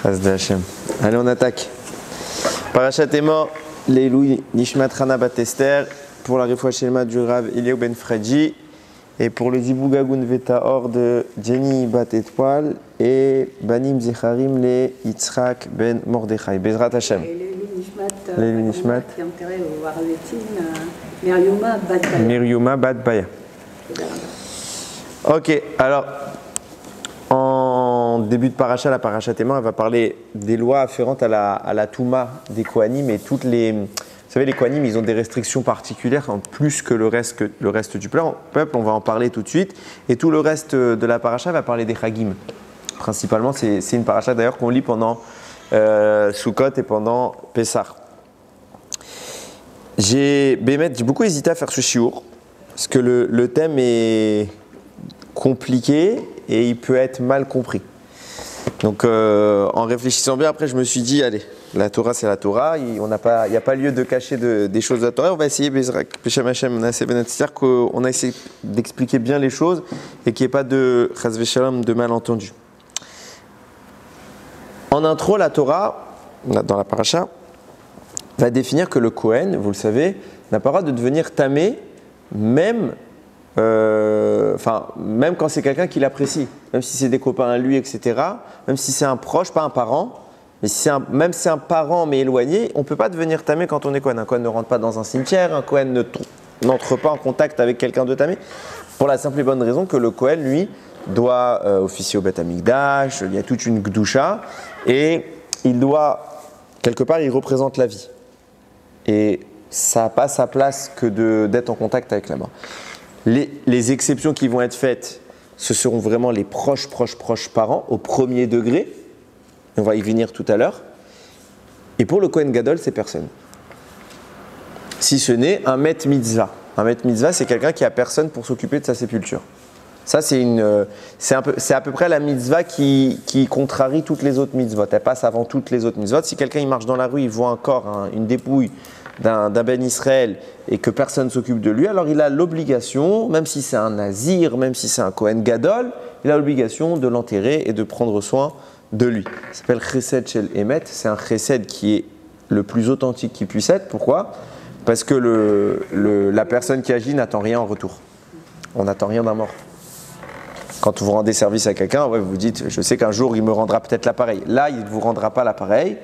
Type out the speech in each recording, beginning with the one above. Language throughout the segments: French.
Allez, on attaque. Parashat Emor, Leilu Nishmat Hana Bat Esther, pour la Refoua Shelma du Rav Eliyahu Ben Fredji, et pour le Zibug Agun Vetaor de Jenny Bat Etpoal, et Banim Zecharim le Yitzhak Ben Mordechai. Bezrat Hashem. Et Leilu Nishmat, qui est enterré au Har-Letim, Miriuma Bat Baya. Ok, alors, en début de paracha, la paracha Emor, elle va parler des lois afférentes à la Touma des Kohanim et toutes les... Vous savez, les Kohanim, ils ont des restrictions particulières en plus que le reste du peuple. On va en parler tout de suite. Et tout le reste de la paracha va parler des Chagim. Principalement, c'est une paracha d'ailleurs qu'on lit pendant Sukkot et pendant Pessah. J'ai beaucoup hésité à faire ce shiur parce que le thème est compliqué et il peut être mal compris. Donc en réfléchissant bien, après je me suis dit, allez, la Torah c'est la Torah, il n'y a pas lieu de cacher des choses de la Torah. On va essayer, Beshem Hashem, c'est-à-dire qu'on a essayé d'expliquer bien les choses et qu'il n'y ait pas de chas v'shalom, de malentendus. En intro, la Torah, dans la paracha, va définir que le Kohen, vous le savez, n'a pas le droit de devenir tamé, même quand c'est quelqu'un qui l'apprécie, même si c'est des copains à lui, etc., même si c'est un proche, pas un parent, mais même si c'est un parent mais éloigné, on ne peut pas devenir tamé quand on est Kohen. Un Kohen ne rentre pas dans un cimetière, un Kohen n'entre pas en contact avec quelqu'un de tamé, pour la simple et bonne raison que le Kohen, lui, doit officier au Beth Amikdash, il y a toute une Gdusha, et il doit, quelque part, il représente la vie. Et ça n'a pas sa place que d'être en contact avec la mort. Les exceptions qui vont être faites, ce seront vraiment les proches parents au premier degré. On va y venir tout à l'heure. Et pour le Kohen Gadol, c'est personne. Si ce n'est un Met Mitzvah. Un Met Mitzvah, c'est quelqu'un qui a personne pour s'occuper de sa sépulture. Ça, c'est à peu près la mitzvah qui contrarie toutes les autres mitzvot. Elle passe avant toutes les autres mitzvot. Si quelqu'un il marche dans la rue, il voit un corps, une dépouille d'un Ben Israël et que personne ne s'occupe de lui, alors il a l'obligation, même si c'est un nazir, même si c'est un Kohen Gadol, il a l'obligation de l'enterrer et de prendre soin de lui. Ça s'appelle Chesed Shel Emet. C'est un Chesed qui est le plus authentique qui puisse être. Pourquoi ? Parce que la personne qui agit n'attend rien en retour. On n'attend rien d'un mort. Quand vous rendez service à quelqu'un, vous vous dites, je sais qu'un jour il me rendra peut-être l'appareil. Là, il ne vous rendra pas l'appareil.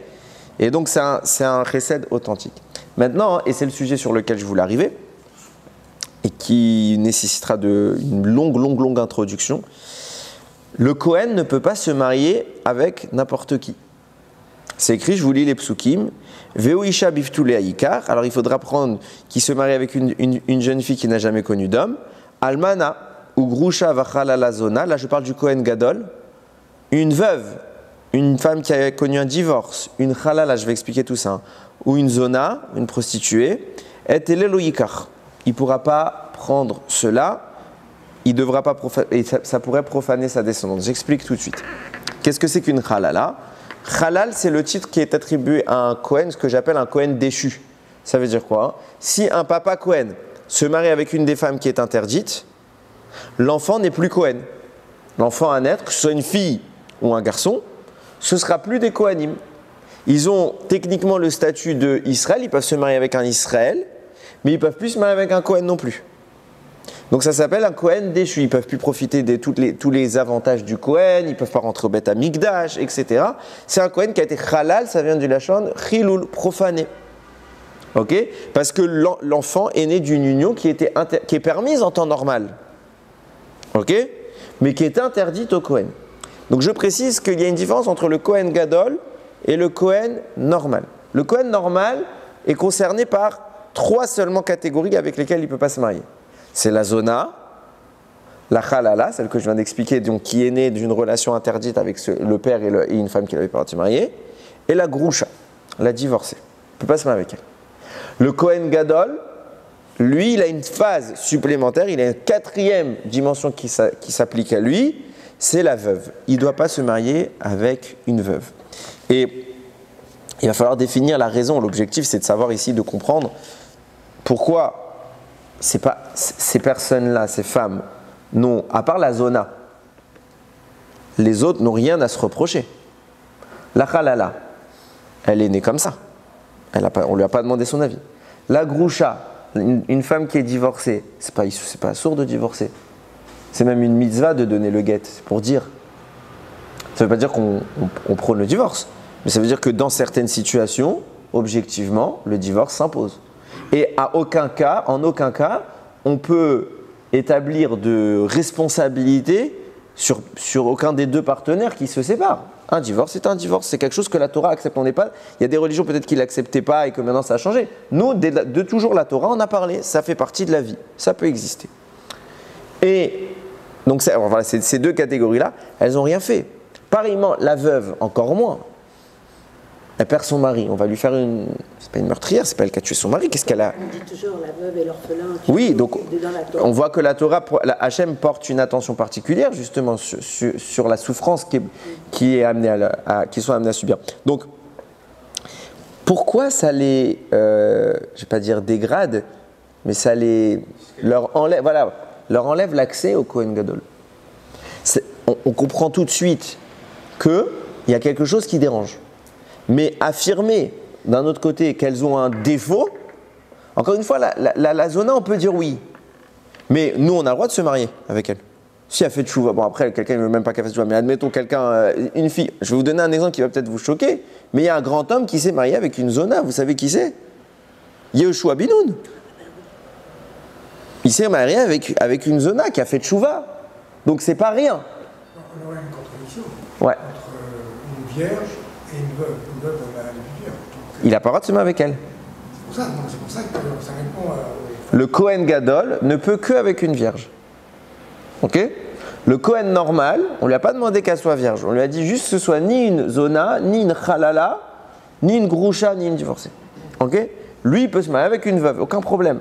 Et donc c'est un Chesed authentique. Maintenant, et c'est le sujet sur lequel je voulais arriver, et qui nécessitera une longue introduction, le Kohen ne peut pas se marier avec n'importe qui. C'est écrit, je vous lis les psukim, Veu isha biftule haïkar, alors il faudra prendre qui se marie avec une jeune fille qui n'a jamais connu d'homme, Almana, ou Grusha vachalala zona, là je parle du Kohen Gadol, une veuve, une femme qui a connu un divorce, une chalala, je vais expliquer tout ça, ou une zona, une prostituée, et teleloïkar. Il ne pourra pas prendre cela, il devra pas et ça pourrait profaner sa descendance. J'explique tout de suite. Qu'est-ce que c'est qu'une chalala ? Chalal, c'est le titre qui est attribué à un Kohen, ce que j'appelle un Kohen déchu. Ça veut dire quoi ? Si un papa Kohen se marie avec une des femmes qui est interdite, l'enfant n'est plus Kohen. L'enfant à naître, que ce soit une fille ou un garçon, ce ne sera plus des Kohanim. Ils ont techniquement le statut d'Israël, ils peuvent se marier avec un Israël, mais ils ne peuvent plus se marier avec un Kohen non plus. Donc ça s'appelle un Kohen déchu. Ils ne peuvent plus profiter de tous les avantages du Kohen, ils ne peuvent pas rentrer au Beth Amikdash, etc. C'est un Kohen qui a été halal, ça vient du lachon chilul, profané. Ok ? Parce que l'enfant est né d'une union qui est permise en temps normal. Ok ? Mais qui est interdite au Kohen. Donc je précise qu'il y a une différence entre le Kohen Gadol et le Kohen normal. Le Kohen normal est concerné par 3 seulement catégories avec lesquelles il ne peut pas se marier. C'est la zona, la chalala, celle que je viens d'expliquer, donc qui est née d'une relation interdite avec le père et une femme qui n'avait pas été mariée, et la grusha, la divorcée. Il ne peut pas se marier avec elle. Le Kohen Gadol, lui, il a une phase supplémentaire, il a une 4e dimension qui s'applique à lui, c'est la veuve. Il ne doit pas se marier avec une veuve. Et il va falloir définir la raison. L'objectif, c'est de savoir ici, de comprendre pourquoi ces personnes-là, ces femmes, à part la zona, les autres n'ont rien à se reprocher. La halala, elle est née comme ça. On ne lui a pas demandé son avis. La groucha, une femme qui est divorcée, c'est pas sourd de divorcer. C'est même une mitzvah de donner le guet, c'est pour dire. Ça ne veut pas dire qu'on prône le divorce, mais ça veut dire que dans certaines situations, objectivement, le divorce s'impose. Et en aucun cas, on peut établir de responsabilité sur aucun des deux partenaires qui se séparent. Un divorce est un divorce, c'est quelque chose que la Torah accepte. Il y a des religions peut-être qui ne l'acceptaient pas et que maintenant ça a changé. Nous, de toujours la Torah, on a parlé, ça fait partie de la vie, ça peut exister. Et donc voilà, ces deux catégories-là, elles n'ont rien fait. Pareillement, la veuve, encore moins. Elle perd son mari, on va lui faire une... C'est pas une meurtrière, c'est pas elle qui a tué son mari, qu'est-ce qu'elle a... On dit toujours la veuve et l'orphelin. Oui, donc on voit que la Torah, Hachem porte une attention particulière justement sur la souffrance qui sont amenés à subir. Donc, pourquoi ça les, je ne vais pas dire dégrade, mais ça leur enlève l'accès au Kohen Gadol. On comprend tout de suite qu'il y a quelque chose qui dérange. Mais affirmer d'un autre côté qu'elles ont un défaut, encore une fois, la zona, on peut dire oui. Mais nous, on a le droit de se marier avec elle. Si elle fait tchouva, bon après, quelqu'un ne veut même pas qu'elle fasse tchouva, mais admettons une fille. Je vais vous donner un exemple qui va peut-être vous choquer, mais il y a un grand homme qui s'est marié avec une zona. Vous savez qui c'est? Yehoshua Binoun. Il s'est marié avec une zona qui a fait tchouva. Donc c'est pas rien. On aurait une contradiction ouais. entre une vierge et une veuve. Une veuve, elle a plusieurs. Il n'a pas le droit de se marier avec elle. C'est pour ça que ça répond à... Le Kohen Gadol ne peut qu'avec une vierge. Ok? Le Kohen normal, on ne lui a pas demandé qu'elle soit vierge. On lui a dit juste que ce soit ni une zona, ni une halala, ni une groucha, ni une divorcée. Ok? Lui, il peut se marier avec une veuve, aucun problème.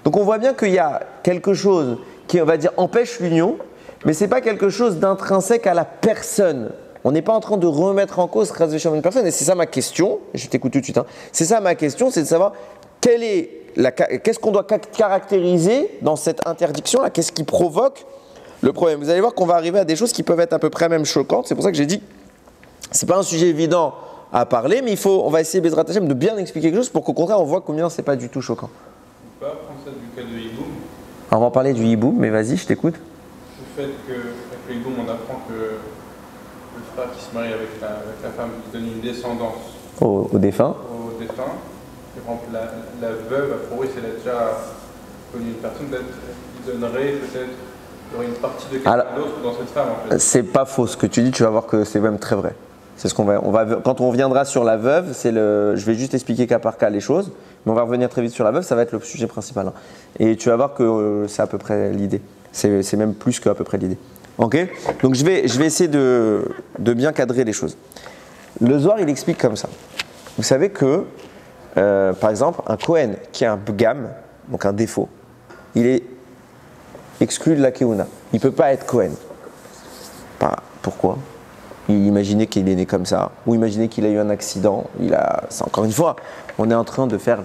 Donc on voit bien qu'il y a quelque chose qui, on va dire, empêche l'union, mais ce n'est pas quelque chose d'intrinsèque à la personne. On n'est pas en train de remettre en cause une personne. Et c'est ça ma question, je t'écoute tout de suite. Hein. C'est ça ma question, c'est de savoir qu'est-ce qu'on doit caractériser dans cette interdiction-là, qu'est-ce qui provoque le problème. Vous allez voir qu'on va arriver à des choses qui peuvent être à peu près même choquantes. C'est pour ça que j'ai dit, c'est pas un sujet évident à parler, mais on va essayer, Bezrat Hashem, de bien expliquer quelque chose pour qu'au contraire on voit combien c'est pas du tout choquant. On peut apprendre ça du cas de Hiboum. Alors, on va en parler du Hiboum, mais vas-y, je t'écoute. Le fait qu'avec le Hiboum, on apprend que le frère qui se marie avec la femme qui donne une descendance au défunt. Au défunt. Et par exemple, la veuve, a priori, si elle a déjà connu une personne, qui donnerait peut-être une partie de quelqu'un d'autre dans cette femme. En fait. C'est pas faux ce que tu dis, tu vas voir que c'est même très vrai. C'est ce qu'on va, quand on reviendra sur la veuve, je vais juste expliquer cas par cas les choses, mais on va revenir très vite sur la veuve, ça va être le sujet principal. Hein. Et tu vas voir que c'est à peu près l'idée. C'est même plus qu'à peu près l'idée. Ok? Donc je vais essayer de bien cadrer les choses. Le Zohar, il explique comme ça. Vous savez que, par exemple, un Kohen qui a un bgam, donc un défaut, il est exclu de la Keuna. Il ne peut pas être Kohen. Pourquoi? Imaginez qu'il est né comme ça, ou imaginez qu'il a eu un accident. C'est encore une fois, on est en train de faire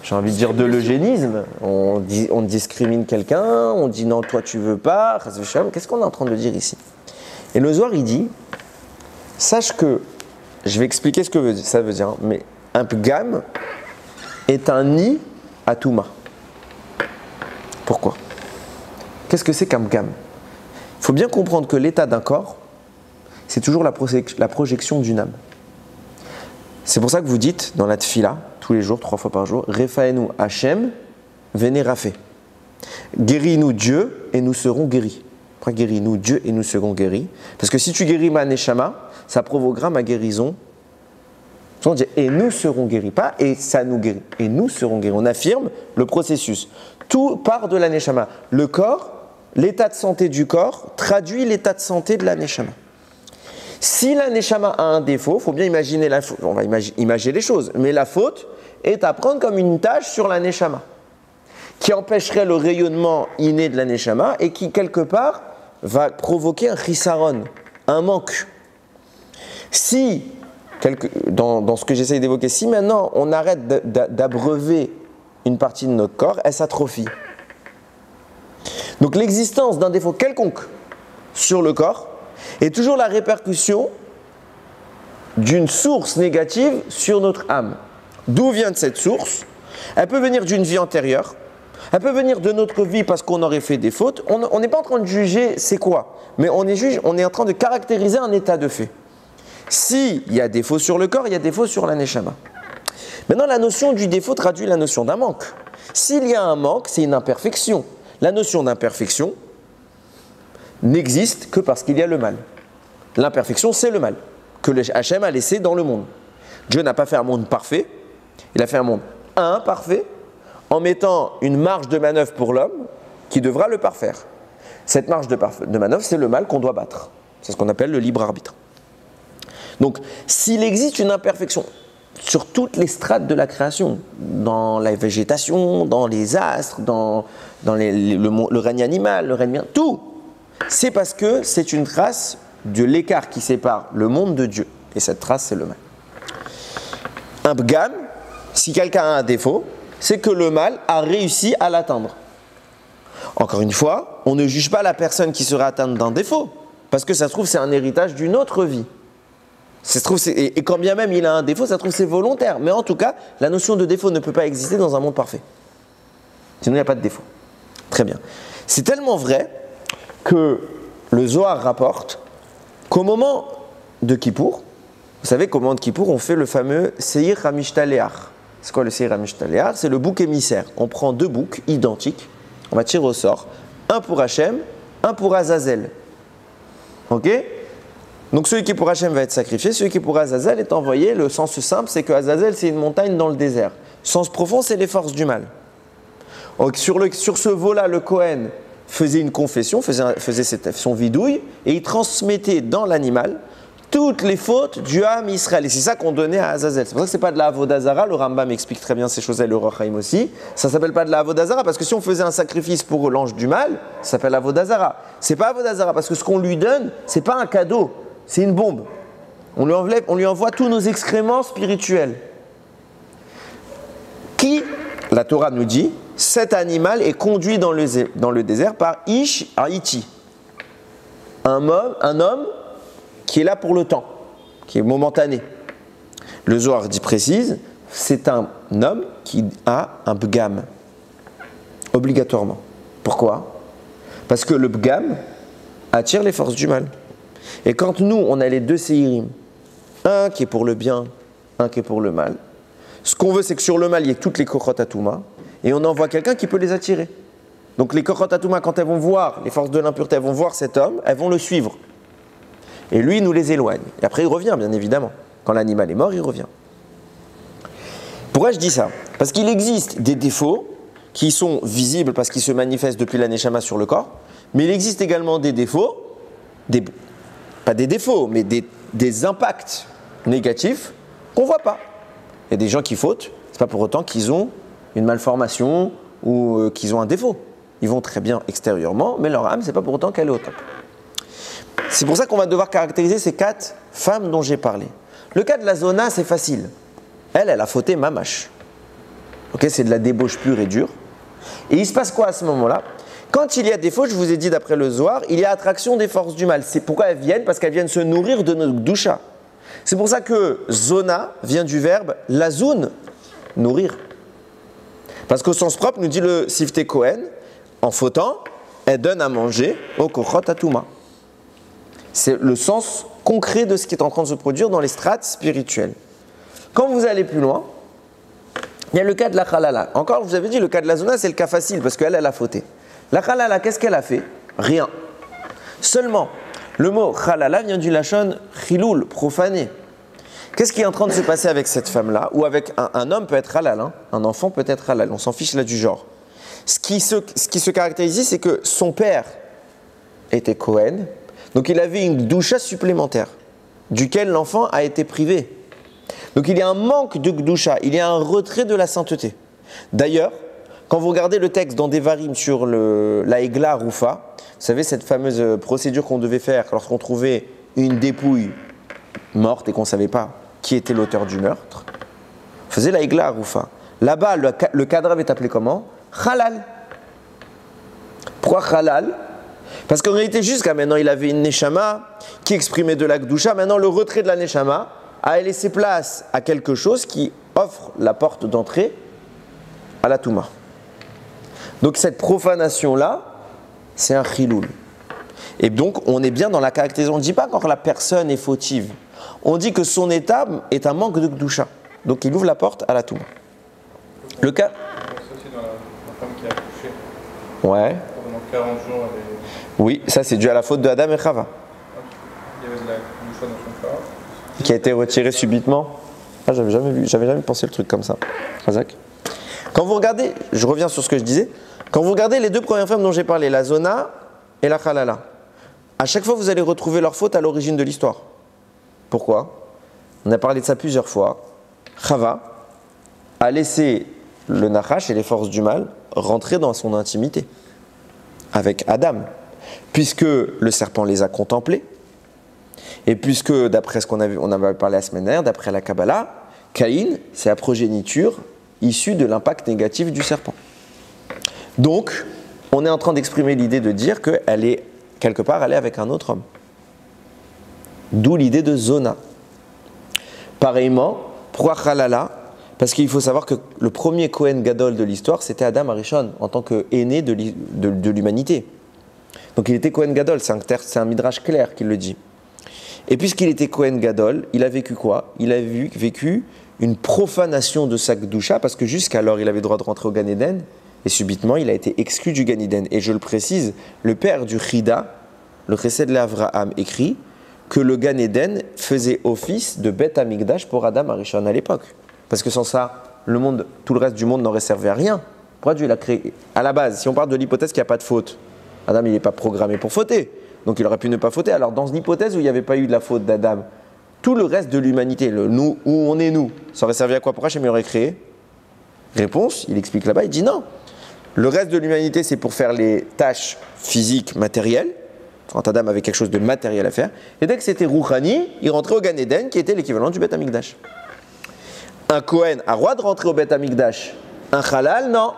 j'ai envie de dire de l'eugénisme. On discrimine quelqu'un, on dit non, toi tu veux pas. Qu'est-ce qu'on est en train de dire ici? Et le Zohar, il dit, sache que, je vais expliquer ce que ça veut dire, mais un pgam est un nid à Touma. Pourquoi? Qu'est-ce que c'est qu'un pgam? Il faut bien comprendre que l'état d'un corps, c'est toujours la projection d'une âme. C'est pour ça que vous dites dans la tfila, tous les jours, 3 fois par jour, Refaenu Hachem, Vene Rafé. Guéris-nous Dieu et nous serons guéris. Après, guéris-nous Dieu et nous serons guéris. Parce que si tu guéris ma neshama, ça provoquera ma guérison. On dit et nous serons guéris, pas et ça nous guérit. Et nous serons guéris. On affirme le processus. Tout part de la neshama. Le corps, l'état de santé du corps, traduit l'état de santé de la neshama. Si la neshama a un défaut, il faut bien imaginer la faute. On va imaginer les choses. Mais la faute est à prendre comme une tâche sur la neshama, qui empêcherait le rayonnement inné de la neshama et qui, quelque part, va provoquer un chisaron, un manque. Si, dans ce que j'essaye d'évoquer, si maintenant on arrête d'abreuver une partie de notre corps, elle s'atrophie. Donc l'existence d'un défaut quelconque sur le corps est toujours la répercussion d'une source négative sur notre âme. D'où vient cette source? Elle peut venir d'une vie antérieure, elle peut venir de notre vie parce qu'on aurait fait des fautes. On n'est pas en train de juger c'est quoi, mais on est en train de caractériser un état de fait. S'il y a défaut sur le corps, il y a défaut sur la neshama. Maintenant, la notion du défaut traduit la notion d'un manque. S'il y a un manque, c'est une imperfection. La notion d'imperfection n'existe que parce qu'il y a le mal. L'imperfection, c'est le mal que le Hachem a laissé dans le monde. Dieu n'a pas fait un monde parfait, il a fait un monde imparfait en mettant une marge de manœuvre pour l'homme qui devra le parfaire. Cette marge de manœuvre, c'est le mal qu'on doit battre. C'est ce qu'on appelle le libre arbitre. Donc, s'il existe une imperfection sur toutes les strates de la création, dans la végétation, dans les astres, dans le règne animal, le règne tout, c'est parce que c'est une trace de l'écart qui sépare le monde de Dieu. Et cette trace, c'est le mal. Un bgam, si quelqu'un a un défaut, c'est que le mal a réussi à l'atteindre. Encore une fois, on ne juge pas la personne qui sera atteinte d'un défaut, parce que ça se trouve, c'est un héritage d'une autre vie. Et quand bien même il a un défaut, ça se trouve, c'est volontaire. Mais en tout cas, la notion de défaut ne peut pas exister dans un monde parfait. Sinon, il n'y a pas de défaut. Très bien. C'est tellement vrai que le Zohar rapporte qu'au moment de Kippour, vous savez qu'au moment de Kippour, on fait le fameux Seir HaMishtaleach. C'est quoi le Seir HaMishtaleach? C'est le bouc émissaire. On prend deux boucs identiques, on va tirer au sort, un pour Hachem, un pour Azazel. Ok? Donc celui qui est pour Hachem va être sacrifié, celui qui est pour Azazel est envoyé. Le sens simple, c'est que Azazel, c'est une montagne dans le désert. Le sens profond, c'est les forces du mal. Donc, sur ce veau-là, le Kohen faisait une confession, faisait son vidouille, et il transmettait dans l'animal toutes les fautes du Ham Israël. Et c'est ça qu'on donnait à Azazel. C'est pour ça que ce n'est pas de la Avodazara. Le Rambam explique très bien ces choses-là, le Rochaim aussi. Ça ne s'appelle pas de la Avodazara, parce que si on faisait un sacrifice pour l'ange du mal, ça s'appelle Avodazara. Ce n'est pas Avodazara, parce que ce qu'on lui donne, ce n'est pas un cadeau, c'est une bombe. On lui envoie tous nos excréments spirituels. Qui, la Torah nous dit, cet animal est conduit dans le désert par Ish Haïti. Un homme qui est là pour le temps, qui est momentané. Le Zohar dit précise, c'est un homme qui a un bgam, obligatoirement. Pourquoi? Parce que le bgam attire les forces du mal. Et quand nous, on a les deux séirim, un qui est pour le bien, un qui est pour le mal, ce qu'on veut, c'est que sur le mal, il y ait toutes les kochot atouma, et on envoie quelqu'un qui peut les attirer. Donc les kochot atouma, quand elles vont voir, les forces de l'impureté, elles vont voir cet homme, elles vont le suivre. Et lui, il nous les éloigne. Et après, il revient, bien évidemment. Quand l'animal est mort, il revient. Pourquoi je dis ça? Parce qu'il existe des défauts qui sont visibles parce qu'ils se manifestent depuis la neshama sur le corps, mais il existe également des défauts, pas des défauts, mais des impacts négatifs qu'on ne voit pas. Il y a des gens qui fautent, ce n'est pas pour autant qu'ils ont une malformation ou qu'ils ont un défaut. Ils vont très bien extérieurement, mais leur âme, ce n'est pas pour autant qu'elle est au top. C'est pour ça qu'on va devoir caractériser ces 4 femmes dont j'ai parlé. Le cas de la Zona, c'est facile. Elle a fauté mamash. Okay, c'est de la débauche pure et dure. Et il se passe quoi à ce moment-là? Quand il y a des fautes, je vous ai dit d'après le Zohar, il y a attraction des forces du mal. C'est pourquoi elles viennent? Parce qu'elles viennent se nourrir de notre doucha. C'est pour ça que Zona vient du verbe lazoun, nourrir. Parce qu'au sens propre, nous dit le Sifte Kohen, en fautant, elle donne à manger au kochot atouma. C'est le sens concret de ce qui est en train de se produire dans les strates spirituelles. Quand vous allez plus loin, il y a le cas de la Khalala. Encore, je vous avais dit, le cas de la Zona, c'est le cas facile parce qu'elle a fauté. La Khalala, qu'est-ce qu'elle a fait? Rien. Seulement, le mot Khalala vient du lachon chiloul, profané. Qu'est-ce qui est en train de se passer avec cette femme-là? Ou avec un homme peut être halal, hein? Un enfant peut être halal, on s'en fiche là du genre. Ce qui se caractérise, c'est que son père était Kohen, donc il avait une doucha supplémentaire, duquel l'enfant a été privé. Donc il y a un manque de gdoucha, il y a un retrait de la sainteté. D'ailleurs, quand vous regardez le texte dans Devarim sur la Egla Roufa, vous savez cette fameuse procédure qu'on devait faire lorsqu'on trouvait une dépouille morte et qu'on ne savait pas qui était l'auteur du meurtre, on faisait la Egla Roufa. Là-bas, le cadavre est appelé comment? Halal. Pourquoi halal? Parce qu'en réalité, jusqu'à maintenant, il avait une neshama qui exprimait de la gdoucha. Maintenant, le retrait de la neshama à laisser place à quelque chose qui offre la porte d'entrée à la Touma. Donc cette profanation-là, c'est un chiloul. Et donc on est bien dans la caractérisation. On ne dit pas quand la personne est fautive. On dit que son état est un manque de Kedusha. Donc il ouvre la porte à la Touma. Le cas. C'est aussi dans la femme qui a accouché. Ouais. Pendant 40 jours, elle est... Oui, ça c'est dû à la faute de Adam et Chava. Il y avait de la Kedusha dans son corps. Qui a été retiré subitement. Ah, j'avais jamais pensé le truc comme ça. Razak. Quand vous regardez, je reviens sur ce que je disais, quand vous regardez les deux premières femmes dont j'ai parlé, la Zona et la Halala, à chaque fois vous allez retrouver leur faute à l'origine de l'histoire. Pourquoi? On a parlé de ça plusieurs fois. Chava a laissé le Nachash et les forces du mal rentrer dans son intimité avec Adam, puisque le serpent les a contemplés. Et puisque, d'après ce qu'on avait parlé la semaine dernière, d'après la Kabbalah, Caïn, c'est la progéniture issue de l'impact négatif du serpent. Donc, on est en train d'exprimer l'idée de dire qu'elle est, quelque part, elle est avec un autre homme. D'où l'idée de Zona. Pareillement, pourquoi Halala? Parce qu'il faut savoir que le premier Kohen Gadol de l'histoire, c'était Adam Arishon, en tant qu'aîné de l'humanité. Donc il était Kohen Gadol, c'est un midrash clair qui le dit. Et puisqu'il était Kohen Gadol, il a vécu quoi? Il a vécu une profanation de sa Kedusha, parce que jusqu'alors il avait le droit de rentrer au Gan Eden, et subitement il a été exclu du Gan Eden. Et je le précise, le père du Chida, le Chesed l'Avraham, écrit que le Gan Eden faisait office de Beth Amikdash pour Adam Arishon à l'époque. Parce que sans ça, tout le reste du monde n'aurait servi à rien. Pourquoi Dieu l'a créé? À la base, si on part de l'hypothèse qu'il n'y a pas de faute, Adam il n'est pas programmé pour fauter. Donc il aurait pu ne pas fauter. Alors dans l'hypothèse où il n'y avait pas eu de la faute d'Adam, tout le reste de l'humanité, nous, où on est nous, ça aurait servi à quoi? Pourquoi Hachem aurait créé? Réponse, il explique là-bas, il dit non. Le reste de l'humanité, c'est pour faire les tâches physiques, matérielles, quand Adam avait quelque chose de matériel à faire. Et dès que c'était Rouhani, il rentrait au Gan Eden, qui était l'équivalent du Beth Amikdash. Un Kohen a droit de rentrer au Beth Amikdash. Un Halal, non.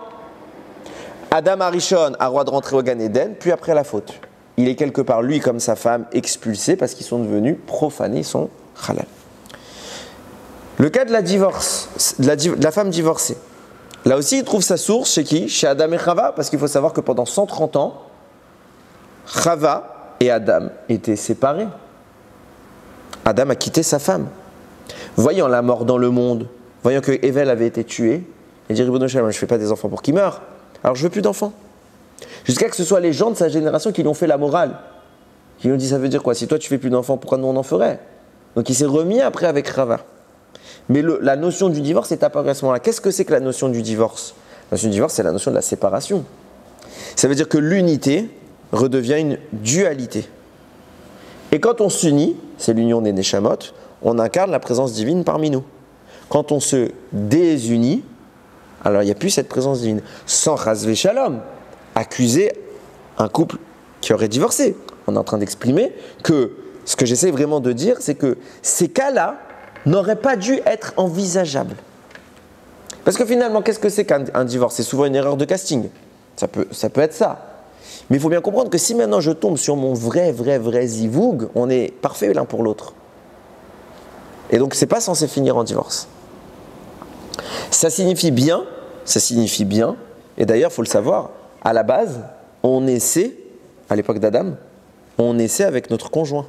Adam Arishon a droit de rentrer au Gan Eden, puis après la faute. Il est quelque part, lui comme sa femme, expulsé parce qu'ils sont devenus profanés, son halal. Le cas de la divorce, de la femme divorcée. Là aussi, il trouve sa source chez qui? Chez Adam et Chava, parce qu'il faut savoir que pendant 130 ans, Chava et Adam étaient séparés. Adam a quitté sa femme. Voyant la mort dans le monde, voyant que Evel avait été tué, il dit, je ne fais pas des enfants pour qu'ils meurent, alors je veux plus d'enfants. Jusqu'à que ce soit les gens de sa génération qui lui ont fait la morale. Qui lui ont dit, ça veut dire quoi? Si toi tu fais plus d'enfants, pourquoi nous on en ferait? Donc il s'est remis après avec Chava. Mais la notion du divorce est apparue à ce moment-là. Qu'est-ce que c'est que la notion du divorce? La notion du divorce, c'est la notion de la séparation. Ça veut dire que l'unité redevient une dualité. Et quand on s'unit, c'est l'union des Neshamot, on incarne la présence divine parmi nous. Quand on se désunit, alors il n'y a plus cette présence divine. Sans Chas Shalom, accuser un couple qui aurait divorcé. On est en train d'exprimer que ce que j'essaie vraiment de dire, c'est que ces cas-là n'auraient pas dû être envisageables. Parce que finalement, qu'est-ce que c'est qu'un divorce? C'est souvent une erreur de casting. Ça peut être ça. Mais il faut bien comprendre que si maintenant je tombe sur mon vrai zivoug, on est parfait l'un pour l'autre. Et donc, ce n'est pas censé finir en divorce. Ça signifie bien, et d'ailleurs, il faut le savoir, à la base, on naissait, à l'époque d'Adam, on naissait avec notre conjoint.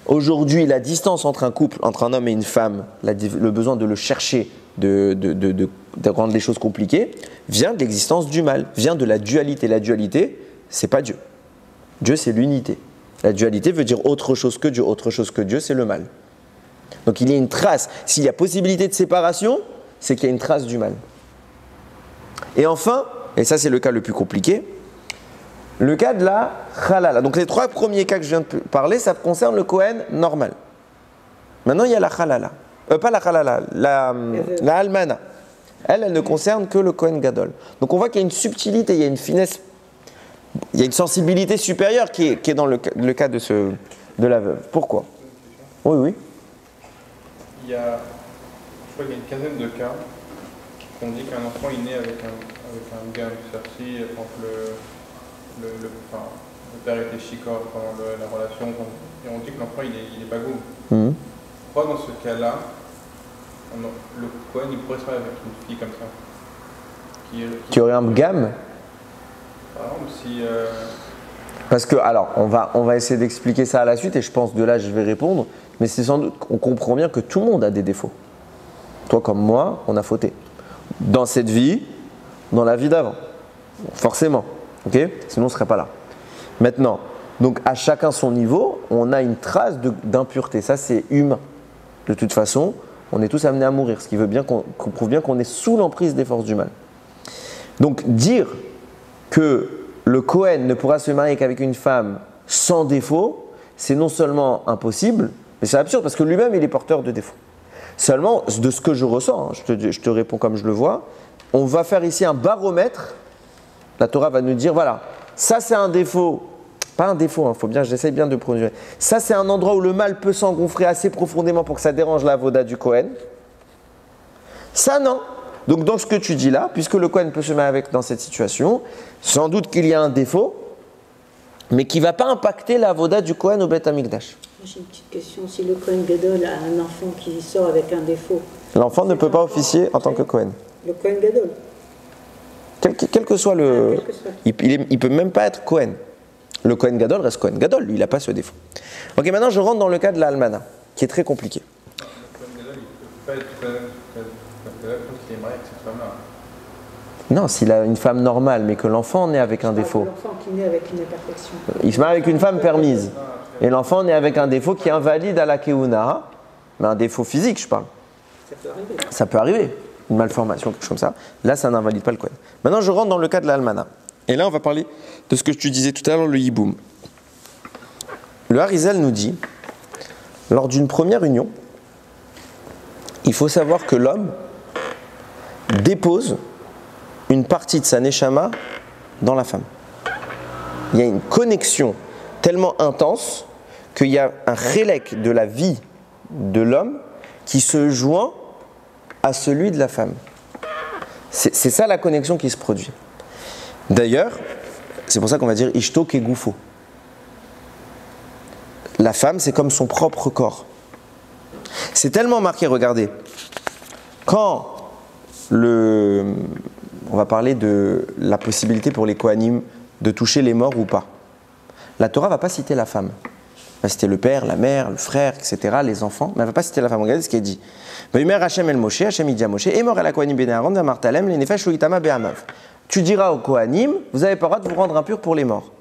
Aujourd'hui, la distance entre un couple, entre un homme et une femme, le besoin de le chercher, de rendre les choses compliquées, vient de l'existence du mal, vient de la dualité. La dualité, c'est pas Dieu. Dieu, c'est l'unité. La dualité veut dire autre chose que Dieu. Autre chose que Dieu, c'est le mal. Donc il y a une trace. S'il y a possibilité de séparation, c'est qu'il y a une trace du mal. Et enfin, et ça c'est le cas le plus compliqué, le cas de la halala. Donc les trois premiers cas que je viens de parler, ça concerne le Kohen normal. Maintenant il y a la halala. Pas la halala, la almana. Elle ne concerne que le Kohen gadol. Donc on voit qu'il y a une subtilité, il y a une finesse, il y a une sensibilité supérieure qui est dans le cas de la veuve. Pourquoi? Oui. Je crois qu'il y a une quinzaine de cas qu'on dit qu'un enfant est né avec un gain. C'est-à-dire quand le père était chicor pendant la relation, et on dit que l'enfant il est bagoum. pourquoi dans ce cas-là, le Cohen il pourrait se marier avec une fille comme ça qui aurait un gamme? Par exemple, si. Parce que, alors, on va essayer d'expliquer ça à la suite et je pense de là je vais répondre, mais c'est sans doute, on comprend bien que tout le monde a des défauts. Toi comme moi, on a fauté. Dans cette vie, dans la vie d'avant. Forcément. Ok? Sinon on ne serait pas là. Maintenant, donc à chacun son niveau, on a une trace d'impureté. Ça, c'est humain. De toute façon, on est tous amenés à mourir, ce qui veut bien qu'on prouve bien qu'on est sous l'emprise des forces du mal. Donc dire que le Cohen ne pourra se marier qu'avec une femme sans défaut, c'est non seulement impossible, mais c'est absurde parce que lui-même il est porteur de défauts. Seulement, de ce que je ressens, je te réponds comme je le vois, on va faire ici un baromètre. La Torah va nous dire, voilà, ça c'est un défaut, pas un défaut, faut bien, j'essaie bien de prononcer. Ça c'est un endroit où le mal peut s'engouffrer assez profondément pour que ça dérange la avoda du Cohen. Ça non. Donc dans ce que tu dis là, puisque le Cohen peut se marier avec dans cette situation, sans doute qu'il y a un défaut, mais qui ne va pas impacter la avoda du Cohen au Beth Amikdash. J'ai une petite question. Si le Cohen Gadol a un enfant qui sort avec un défaut, l'enfant ne peut pas officier en tant que Cohen. Le Cohen Gadol. Quel que soit le. Il ne peut même pas être Cohen. Le Cohen Gadol reste Cohen Gadol, lui, il n'a pas ce défaut. Ok, maintenant je rentre dans le cas de la Almana, qui est très compliqué. Le Cohen Gadol, il ne peut pas être qu'il est marié avec cette femme-là. Non, s'il a une femme normale, mais que l'enfant naît avec un défaut. L'enfant qui naît avec une imperfection. Il se marie avec une femme permise. Et l'enfant naît avec un défaut qui invalide à la Keuna, mais un défaut physique, je parle. Ça peut arriver. Ça peut arriver. Une malformation, quelque chose comme ça. Là, ça n'invalide pas le Cohen. Maintenant, je rentre dans le cas de l'Almana. Et là, on va parler de ce que je te disais tout à l'heure, le Yiboum. Le Harizal nous dit, lors d'une première union, il faut savoir que l'homme dépose une partie de sa neshama dans la femme. Il y a une connexion tellement intense qu'il y a un chélek de la vie de l'homme qui se joint à celui de la femme. C'est ça la connexion qui se produit. D'ailleurs, c'est pour ça qu'on va dire Ishto Kegoufo. La femme, c'est comme son propre corps. C'est tellement marqué, regardez. Quand on va parler de la possibilité pour les Kohanim de toucher les morts ou pas. La Torah ne va pas citer la femme. Elle va citer le père, la mère, le frère, etc., les enfants, mais elle ne va pas citer la femme. Regardez ce qu'elle dit. Hashem el Moshe, Hashem il dit à Moshe, et mort el Kohanim ben Aaron, Martalem, les nefesh ou itama be'amav. Tu diras aux Kohanim, vous n'avez pas le droit de vous rendre impur pour les morts.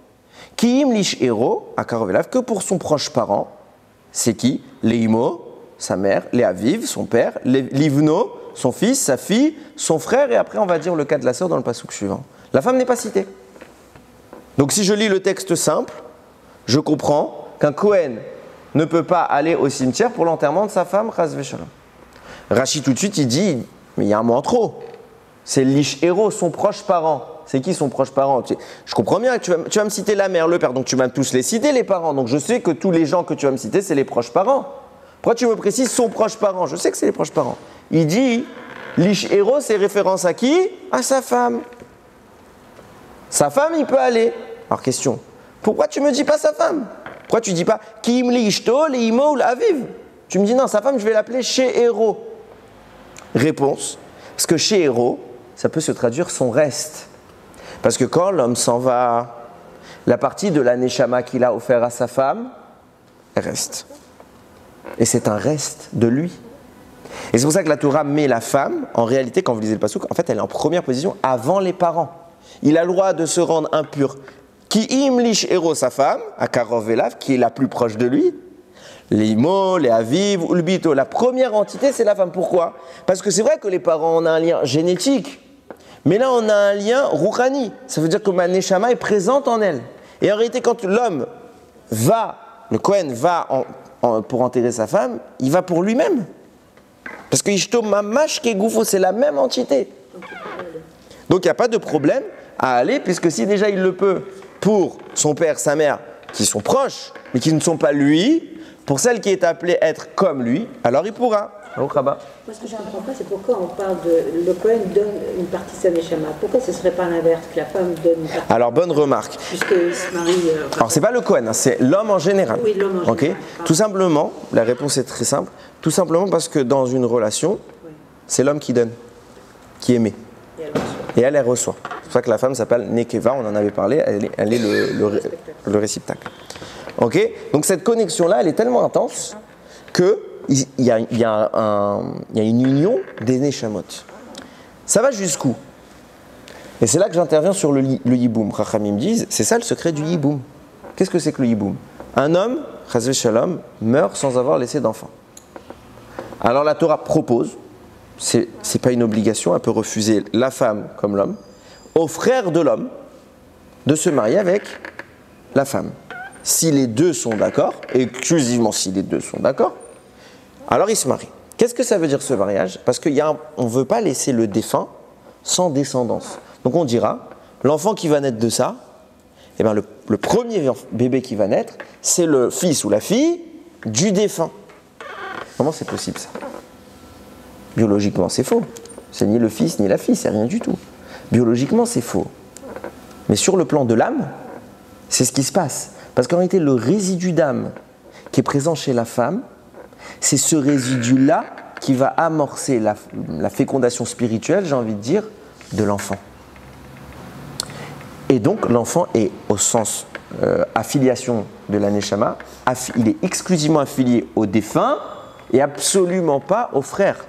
Kiim lish ero, à Karovelav, que pour son proche parent, c'est qui? Leimo, sa mère, les Aviv, son père, Livno, son fils, sa fille, son frère, et après on va dire le cas de la sœur dans le passouk suivant. La femme n'est pas citée. Donc si je lis le texte simple, je comprends qu'un Kohen ne peut pas aller au cimetière pour l'enterrement de sa femme, Chas v'shalom. Rashi tout de suite il dit, mais il y a un mot en trop. C'est l'ish héros, son proche parent. C'est qui son proche parent? Je comprends bien que tu vas me citer la mère, le père, donc tu vas tous les citer les parents. Donc je sais que tous les gens que tu vas me citer, c'est les proches parents. Pourquoi tu me précises son proche parent? Je sais que c'est les proches parents. Il dit, l'ish héros, c'est référence à qui? À sa femme. Sa femme, il peut aller. Alors question, pourquoi tu me dis pas sa femme? Pourquoi tu dis pas Kim li ishto, li imo ou l'aviv? Tu me dis non, sa femme, je vais l'appeler chez héros. Réponse, parce que chez héros, ça peut se traduire son reste. Parce que quand l'homme s'en va, la partie de la neshama qu'il a offert à sa femme, elle reste. Et c'est un reste de lui. Et c'est pour ça que la Torah met la femme, en réalité, quand vous lisez le passouk, en fait, elle est en première position avant les parents. Il a le droit de se rendre impur. Qui imlish héros sa femme, à Karovelav, qui est la plus proche de lui. Les Imo, les Aviv, ou le Bito. La première entité, c'est la femme. Pourquoi? Parce que c'est vrai que les parents, on a un lien génétique. Mais là, on a un lien rouhani. Ça veut dire que ma neshama est présente en elle. Et en réalité, quand l'homme va, le Kohen va pour enterrer sa femme, il va pour lui-même. Parce que Ishto Mamash Kegoufo, c'est la même entité. Donc il n'y a pas de problème à aller, puisque si déjà il le peut pour son père, sa mère, qui sont proches, mais qui ne sont pas lui, pour celle qui est appelée être comme lui, alors il pourra. Moi, ce que je ne comprends pas, c'est pourquoi on parle de le Cohen donne une partie de sa Neshama. Pourquoi ce ne serait pas l'inverse, que la femme donne une partie? Alors, bonne remarque. Puisqu'il se marie. Alors, c'est pas le Cohen, hein, c'est l'homme en général. Oui, l'homme en général. Tout simplement, la réponse est très simple, tout simplement parce que dans une relation, c'est l'homme qui donne, qui émet. Et elle reçoit. C'est pour ça que la femme s'appelle Nekeva, on en avait parlé, elle est le réceptacle. Ok? Donc, cette connexion-là, elle est tellement intense que il y a une union des Neshamot. Ça va jusqu'où? Et c'est là que j'interviens sur le Yiboum. Chachamim disent, c'est ça le secret du Yiboum. Qu'est-ce que c'est que le Yiboum? Un homme, Chas v'Shalom, meurt sans avoir laissé d'enfant. Alors la Torah propose, c'est pas une obligation, elle peut refuser la femme comme l'homme, au frère de l'homme de se marier avec la femme. Si les deux sont d'accord, exclusivement si les deux sont d'accord, alors il se marie. Qu'est-ce que ça veut dire ce mariage? Parce qu'on ne veut pas laisser le défunt sans descendance. Donc on dira, l'enfant qui va naître de ça, eh ben le premier bébé qui va naître, c'est le fils ou la fille du défunt. Comment c'est possible ça? Biologiquement c'est faux. C'est ni le fils ni la fille, c'est rien du tout. Biologiquement c'est faux. Mais sur le plan de l'âme, c'est ce qui se passe. Parce qu'en réalité, le résidu d'âme qui est présent chez la femme, c'est ce résidu-là qui va amorcer la fécondation spirituelle, j'ai envie de dire, de l'enfant. Et donc, l'enfant est au sens affiliation de la Neshama, il est exclusivement affilié au défunt et absolument pas au frère.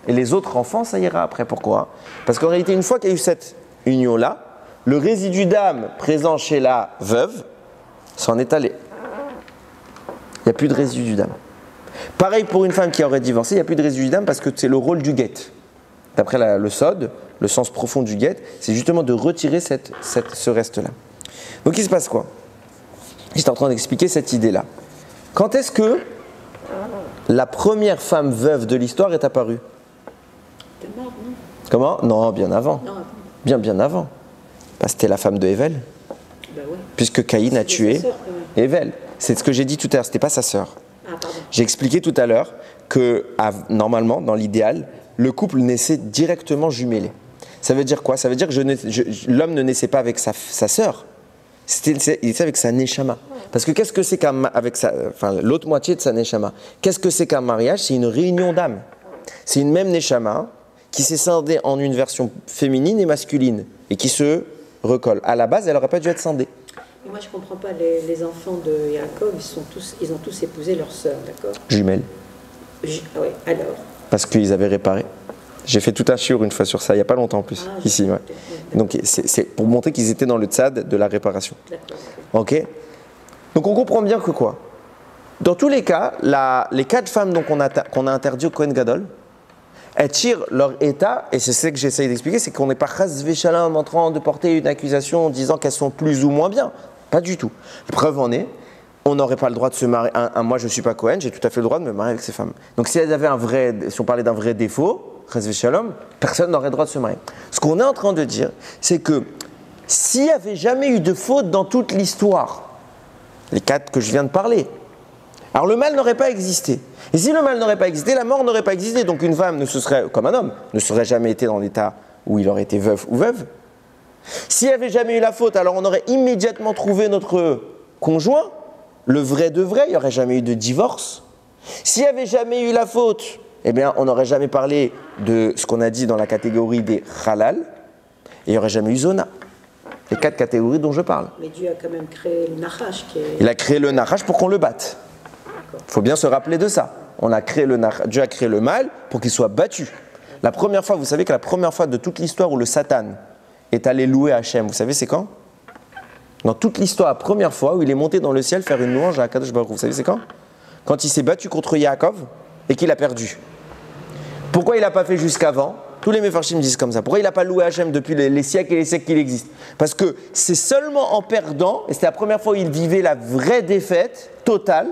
Et les autres enfants, ça ira après. Pourquoi? Parce qu'en réalité, une fois qu'il y a eu cette union-là, le résidu d'âme présent chez la veuve s'en est allé. Il n'y a plus de résidu d'âme. Pareil pour une femme qui aurait divorcé, il n'y a plus de résidu d'âme parce que c'est le rôle du guet. D'après le Sod, le sens profond du guet, c'est justement de retirer ce reste-là. Donc il se passe quoi? J'étais en train d'expliquer cette idée-là. Quand est-ce que la première femme veuve de l'histoire est apparue? Comment? Non, bien avant. Bien avant. Bah, c'était la femme de Hével. Bah ouais. Puisque Caïn a tué Hével. C'est ce que j'ai dit tout à l'heure, c'était pas sa sœur. J'ai expliqué tout à l'heure que normalement, dans l'idéal, le couple naissait directement jumelé. Ça veut dire quoi? Ça veut dire que l'homme ne naissait pas avec sa sœur. Il naissait avec sa neshama. Parce que qu'est-ce que c'est l'autre moitié de sa neshama? Qu'est-ce que c'est qu'un mariage? C'est une réunion d'âme. C'est une même neshama qui s'est scindée en une version féminine et masculine et qui se recolle. À la base, elle n'aurait pas dû être scindée. Et moi, je ne comprends pas. Les enfants de Yaakov, ils ont tous épousé leur sœur, d'accord? Jumelles. Oui, alors. Parce qu'ils avaient réparé. J'ai fait tout un shiur une fois sur ça, il n'y a pas longtemps en plus, ici. Ouais. Donc c'est pour montrer qu'ils étaient dans le tzad de la réparation. D'accord. Ok. Donc on comprend bien que quoi? Dans tous les cas, les 4 femmes qu'on a interdit au Kohen Gadol, elles tirent leur état, et c'est ce que j'essaye d'expliquer, c'est qu'on n'est pas chas v'shalom en train de porter une accusation en disant qu'elles sont plus ou moins bien. Pas du tout. La preuve en est, on n'aurait pas le droit de se marier. Moi, je ne suis pas Kohen, j'ai tout à fait le droit de me marier avec ces femmes. Donc si elles avaient si on parlait d'un vrai défaut, chas v'shalom, personne n'aurait le droit de se marier. Ce qu'on est en train de dire, c'est que s'il n'y avait jamais eu de faute dans toute l'histoire, les 4 que je viens de parler, alors le mal n'aurait pas existé. Et si le mal n'aurait pas existé, la mort n'aurait pas existé. Donc une femme comme un homme, ne serait jamais été dans l'état où il aurait été veuf ou veuve. S'il n'y avait jamais eu la faute, alors on aurait immédiatement trouvé notre conjoint, le vrai de vrai, il n'y aurait jamais eu de divorce. S'il n'y avait jamais eu la faute, eh bien on n'aurait jamais parlé de ce qu'on a dit dans la catégorie des halal, et il n'y aurait jamais eu zona. Les 4 catégories dont je parle. Mais Dieu a quand même créé le nachash. Il a créé le nachash pour qu'on le batte. Il faut bien se rappeler de ça. Dieu a créé le mal pour qu'il soit battu. La première fois, vous savez que la première fois de toute l'histoire où le Satan est allé louer Hachem, vous savez c'est quand? Dans toute l'histoire, la première fois où il est monté dans le ciel faire une louange à Akadosh Baruch Hu, vous savez c'est quand? Quand il s'est battu contre Yaakov et qu'il a perdu. Pourquoi il n'a pas fait jusqu'avant? Tous les Mefarshim disent comme ça. Pourquoi il n'a pas loué Hachem depuis les siècles et les siècles qu'il existe? Parce que c'est seulement en perdant, et c'était la première fois où il vivait la vraie défaite totale,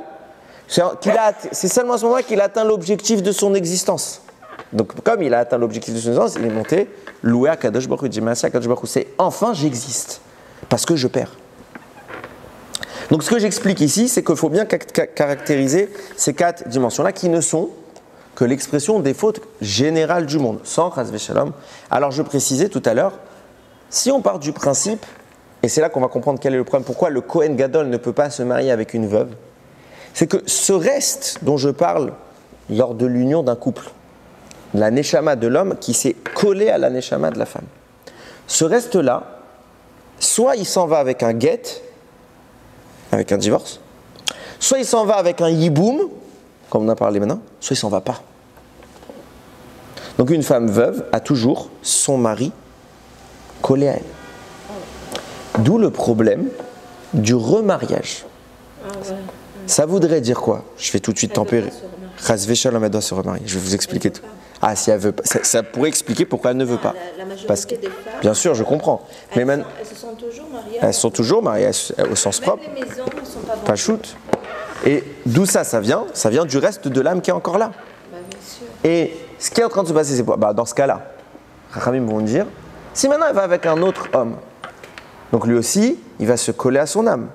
c'est seulement à ce moment-là qu'il a atteint l'objectif de son existence. Donc comme il a atteint l'objectif de son existence, il est monté loué à Kadosh Baruch Hu. Il dit merci à Kadosh Baruch Hu. C'est enfin j'existe, parce que je perds. Donc ce que j'explique ici, c'est qu'il faut bien caractériser ces 4 dimensions-là qui ne sont que l'expression des fautes générales du monde, sans chas v'shalom. Alors je précisais tout à l'heure, si on part du principe, et c'est là qu'on va comprendre quel est le problème, pourquoi le Kohen Gadol ne peut pas se marier avec une veuve, c'est que ce reste dont je parle lors de l'union d'un couple, la neshama de l'homme qui s'est collée à la neshama de la femme, ce reste-là, soit il s'en va avec un get, avec un divorce, soit il s'en va avec un yiboum, comme on a parlé maintenant, soit il s'en va pas. Donc une femme veuve a toujours son mari collé à elle. D'où le problème du remariage. Ça voudrait dire quoi? Je vais tout de suite tempérer. Chas v'shalom, elle doit se remarier. Je vais vous expliquer tout. Ah, si elle veut pas, ça pourrait expliquer pourquoi elle ne veut pas. La majorité Parce que, des femmes, bien sûr, je comprends. Mais elles se sont toujours mariées. elles sont toujours mariées au sens Même propre. les maisons ne sont pas vendues. Pas shoot. Et d'où ça vient? Ça vient du reste de l'âme qui est encore là. Bah, bien sûr. Et ce qui est en train de se passer, c'est quoi? Dans ce cas-là, Rachamim vont dire, si maintenant elle va avec un autre homme, donc lui aussi, il va se coller à son âme.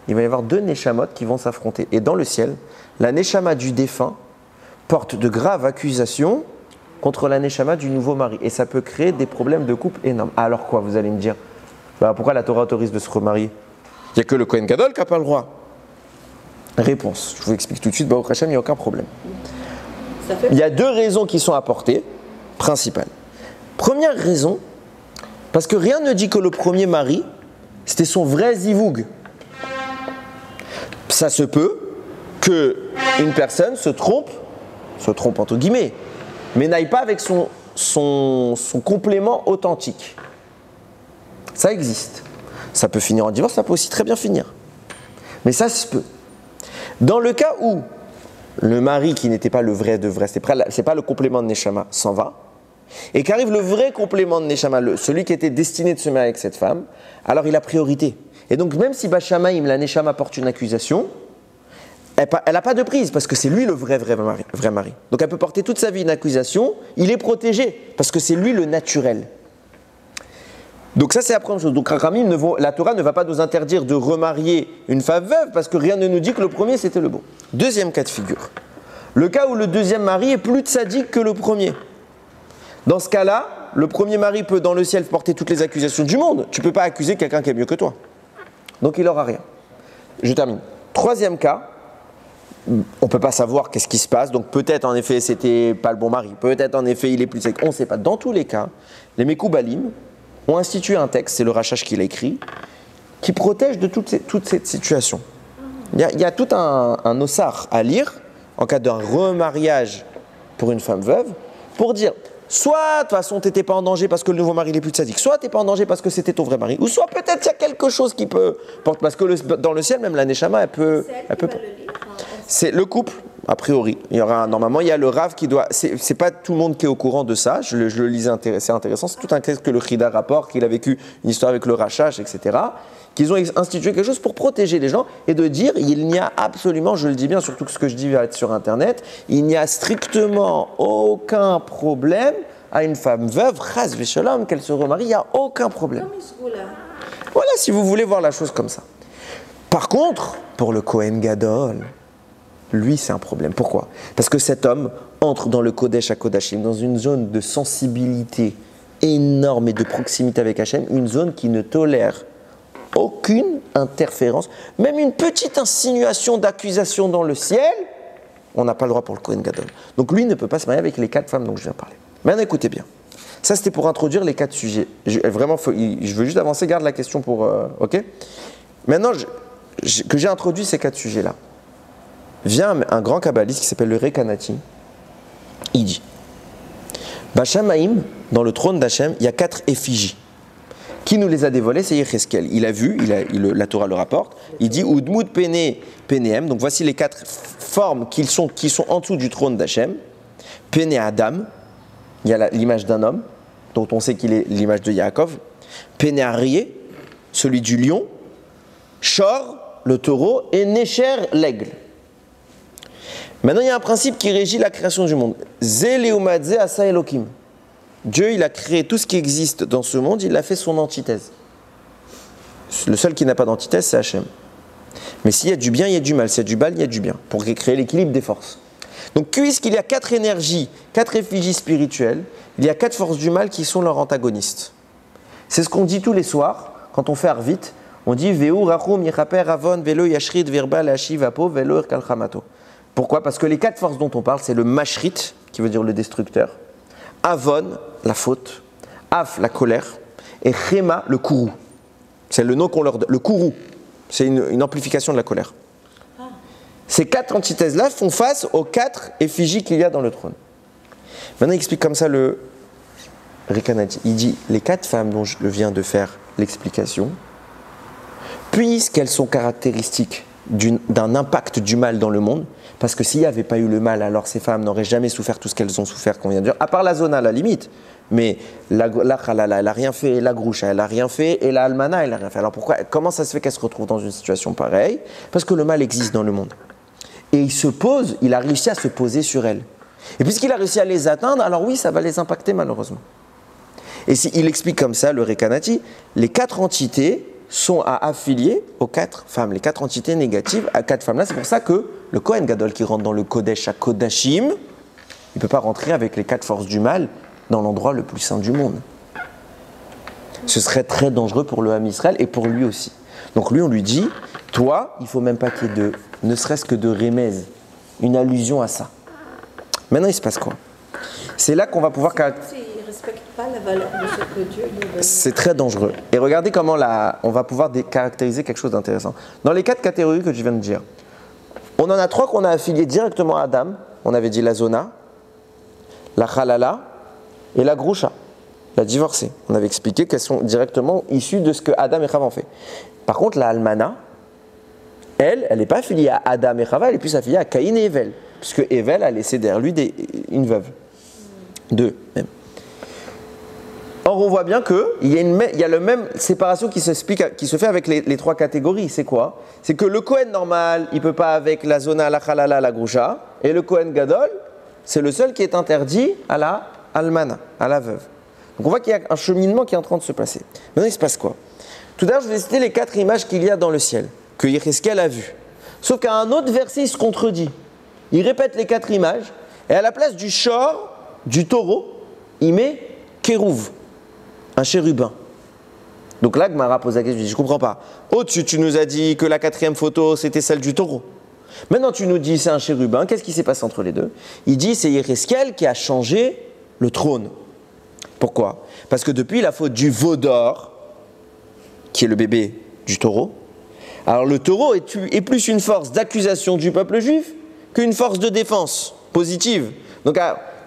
Il va y avoir 2 neshamot qui vont s'affronter. Et dans le ciel, la neshama du défunt porte de graves accusations contre la neshama du nouveau mari. Et ça peut créer des problèmes de couple énormes. Alors quoi, vous allez me dire? Pourquoi la Torah autorise de se remarier? Il n'y a que le Kohen Gadol qui n'a pas le droit. Réponse, je vous explique tout de suite, Baruch Hashem, il n'y a aucun problème. Il y a 2 raisons qui sont apportées, principales. Première raison, parce que rien ne dit que le premier mari, c'était son vrai zivoug. Ça se peut qu'une personne se trompe entre guillemets, mais n'aille pas avec son complément authentique. Ça existe. Ça peut finir en divorce, ça peut aussi très bien finir. Mais ça se peut. Dans le cas où le mari qui n'était pas le vrai de vrai, c'est pas le complément de Neshama, s'en va, et qu'arrive le vrai complément de Neshama, celui qui était destiné de se marier avec cette femme, alors il a priorité. Et donc même si Bachamaïm, la Neshama, porte une accusation, elle n'a pas de prise parce que c'est lui le vrai mari. Donc elle peut porter toute sa vie une accusation, il est protégé parce que c'est lui le naturel. Donc ça c'est la première chose. Donc la Torah ne va pas nous interdire de remarier une femme veuve parce que rien ne nous dit que le premier c'était le bon. Deuxième cas de figure. Le cas où le deuxième mari est plus tzaddik que le premier. Dans ce cas-là, le premier mari peut dans le ciel porter toutes les accusations du monde. Tu ne peux pas accuser quelqu'un qui est mieux que toi. Donc il n'aura rien. Je termine. Troisième cas, on ne peut pas savoir qu'est-ce qui se passe. Donc peut-être en effet c'était pas le bon mari. Peut-être en effet il est plus sec. On ne sait pas. Dans tous les cas, les Mekoubalim ont institué un texte, c'est le Rachash qui l'a écrit, qui protège de toute cette situation. Il y a tout un ossar à lire en cas d'un remariage pour une femme veuve pour dire soit de toute façon tu n'étais pas en danger parce que le nouveau mari n'est plus tzaddik, soit tu n'es pas en danger parce que c'était ton vrai mari, ou soit peut-être il y a quelque chose qui peut porter, parce que dans le ciel même la neshama elle peut c'est le couple a priori. Il y aura normalement il y a le Rav qui doit, c'est pas tout le monde qui est au courant de ça. Je le lisais, c'est intéressant. C'est tout un texte que le Chida rapporte, qu'il a vécu une histoire avec le Rachash, etc. Qu'ils ont institué quelque chose pour protéger les gens et de dire il n'y a absolument, je le dis bien, surtout que ce que je dis va être sur Internet, il n'y a strictement aucun problème à une femme veuve, chas v'shalom, qu'elle se remarie, il n'y a aucun problème. Voilà, si vous voulez voir la chose comme ça. Par contre, pour le Kohen Gadol, lui, c'est un problème. Pourquoi? Parce que cet homme entre dans le Kodesh à Kodashim, dans une zone de sensibilité énorme et de proximité avec Hachem, une zone qui ne tolère aucune interférence, même une petite insinuation d'accusation dans le ciel, on n'a pas le droit pour le Kohen Gadol. Donc lui ne peut pas se marier avec les 4 femmes dont je viens de parler. Maintenant, écoutez bien. Ça, c'était pour introduire les 4 sujets. Je veux juste avancer, garde la question pour... ok? Maintenant, que j'ai introduit ces 4 sujets-là, vient un grand kabbaliste qui s'appelle le Rekanati. Il dit Bachamaïm, dans le trône d'Hachem, il y a 4 effigies. Qui nous les a dévoilées? C'est Yecheskel. Il a vu, la Torah le rapporte. Il dit Udmud Penehem. Donc voici les 4 formes qui sont en dessous du trône d'Hachem. Pene Adam, il y a l'image d'un homme, dont on sait qu'il est l'image de Yaakov. Pene Aryeh, celui du lion. Shor, le taureau. Et Necher, l'aigle. Maintenant, il y a un principe qui régit la création du monde. Ze leumadze asa Elokim. Dieu, il a créé tout ce qui existe dans ce monde, il a fait son antithèse. Le seul qui n'a pas d'antithèse, c'est Hachem. Mais s'il y a du bien, il y a du mal. S'il y a du mal, il y a du bien. Pour créer l'équilibre des forces. Donc, puisqu'il y a 4 énergies, 4 effigies spirituelles, il y a 4 forces du mal qui sont leurs antagonistes. C'est ce qu'on dit tous les soirs, quand on fait Arvit. On dit Veu Rachum Yichaper Avon Velo Yashrit Virba Lashi Vapo Velo Kalchamato. Pourquoi? Parce que les 4 forces dont on parle, c'est le Mashrit, qui veut dire le destructeur, Avon, la faute, Af, la colère, et Chema, le kourou. C'est le nom qu'on leur donne. Le kourou, c'est une amplification de la colère. Ces 4 antithèses-là font face aux 4 effigies qu'il y a dans le trône. Maintenant, il explique comme ça le Rekanati. Il dit, les 4 femmes dont je viens de faire l'explication, puisqu'elles sont caractéristiques d'un impact du mal dans le monde, parce que s'il n'y avait pas eu le mal, alors ces femmes n'auraient jamais souffert tout ce qu'elles ont souffert qu'on vient de dire, à part la zona à la limite, mais la Khalala, elle n'a rien fait, et la Groucha, elle n'a rien fait, et la Almana, elle n'a rien fait. Alors comment ça se fait qu'elle se retrouve dans une situation pareille? Parce que le mal existe dans le monde. Et il a réussi à se poser sur elles. Et puisqu'il a réussi à les atteindre, alors oui, ça va les impacter malheureusement. Et il explique comme ça, le Rekanati, les 4 entités sont à affilier aux 4 femmes, les 4 entités négatives à 4 femmes-là. C'est pour ça que le Kohen Gadol qui rentre dans le Kodesh à Kodashim, il ne peut pas rentrer avec les 4 forces du mal dans l'endroit le plus saint du monde. Ce serait très dangereux pour le Ham Israël et pour lui aussi. Donc lui, on lui dit, toi, il ne faut même pas qu'il y ait ne serait-ce que de remez, une allusion à ça. Maintenant, il se passe quoi? C'est là qu'on va pouvoir... Il ne respecte pas la valeur de ce que Dieu nous donne. C'est très dangereux. Et regardez comment on va pouvoir caractériser quelque chose d'intéressant. Dans les 4 catégories que je viens de dire, on en a 3 qu'on a affiliées directement à Adam. On avait dit la zona, la Khalala et la Groucha, la divorcée. On avait expliqué qu'elles sont directement issues de ce que Adam et Chava ont fait. Par contre, la Almana, elle n'est pas affiliée à Adam et Chava, elle est plus affiliée à Caïn et Evel, puisque Evel a laissé derrière lui une veuve. 2 même. Or, on voit bien qu'il y a la même séparation qui se fait avec les 3 catégories. C'est quoi? C'est que le Kohen normal, il ne peut pas avec la zona, la Khalala, la Groucha, et le Kohen Gadol, c'est le seul qui est interdit à la Almana, à la veuve. Donc on voit qu'il y a un cheminement qui est en train de se passer. Maintenant, il se passe quoi? Tout d'abord, je vais citer les 4 images qu'il y a dans le ciel, que Yecheskel a vues. Sauf qu'à un autre verset, il se contredit. Il répète les 4 images, et à la place du shor, du taureau, il met kérouv, un chérubin. Donc là, Gmara pose la question, je dis, je ne comprends pas. Au-dessus, tu nous as dit que la 4e photo, c'était celle du taureau. Maintenant, tu nous dis, c'est un chérubin. Qu'est-ce qui s'est passé entre les deux? Il dit, c'est Yecheskel qui a changé le trône. Pourquoi? Parce que depuis la faute du veau d'or, qui est le bébé du taureau, alors le taureau est plus une force d'accusation du peuple juif qu'une force de défense positive. Donc,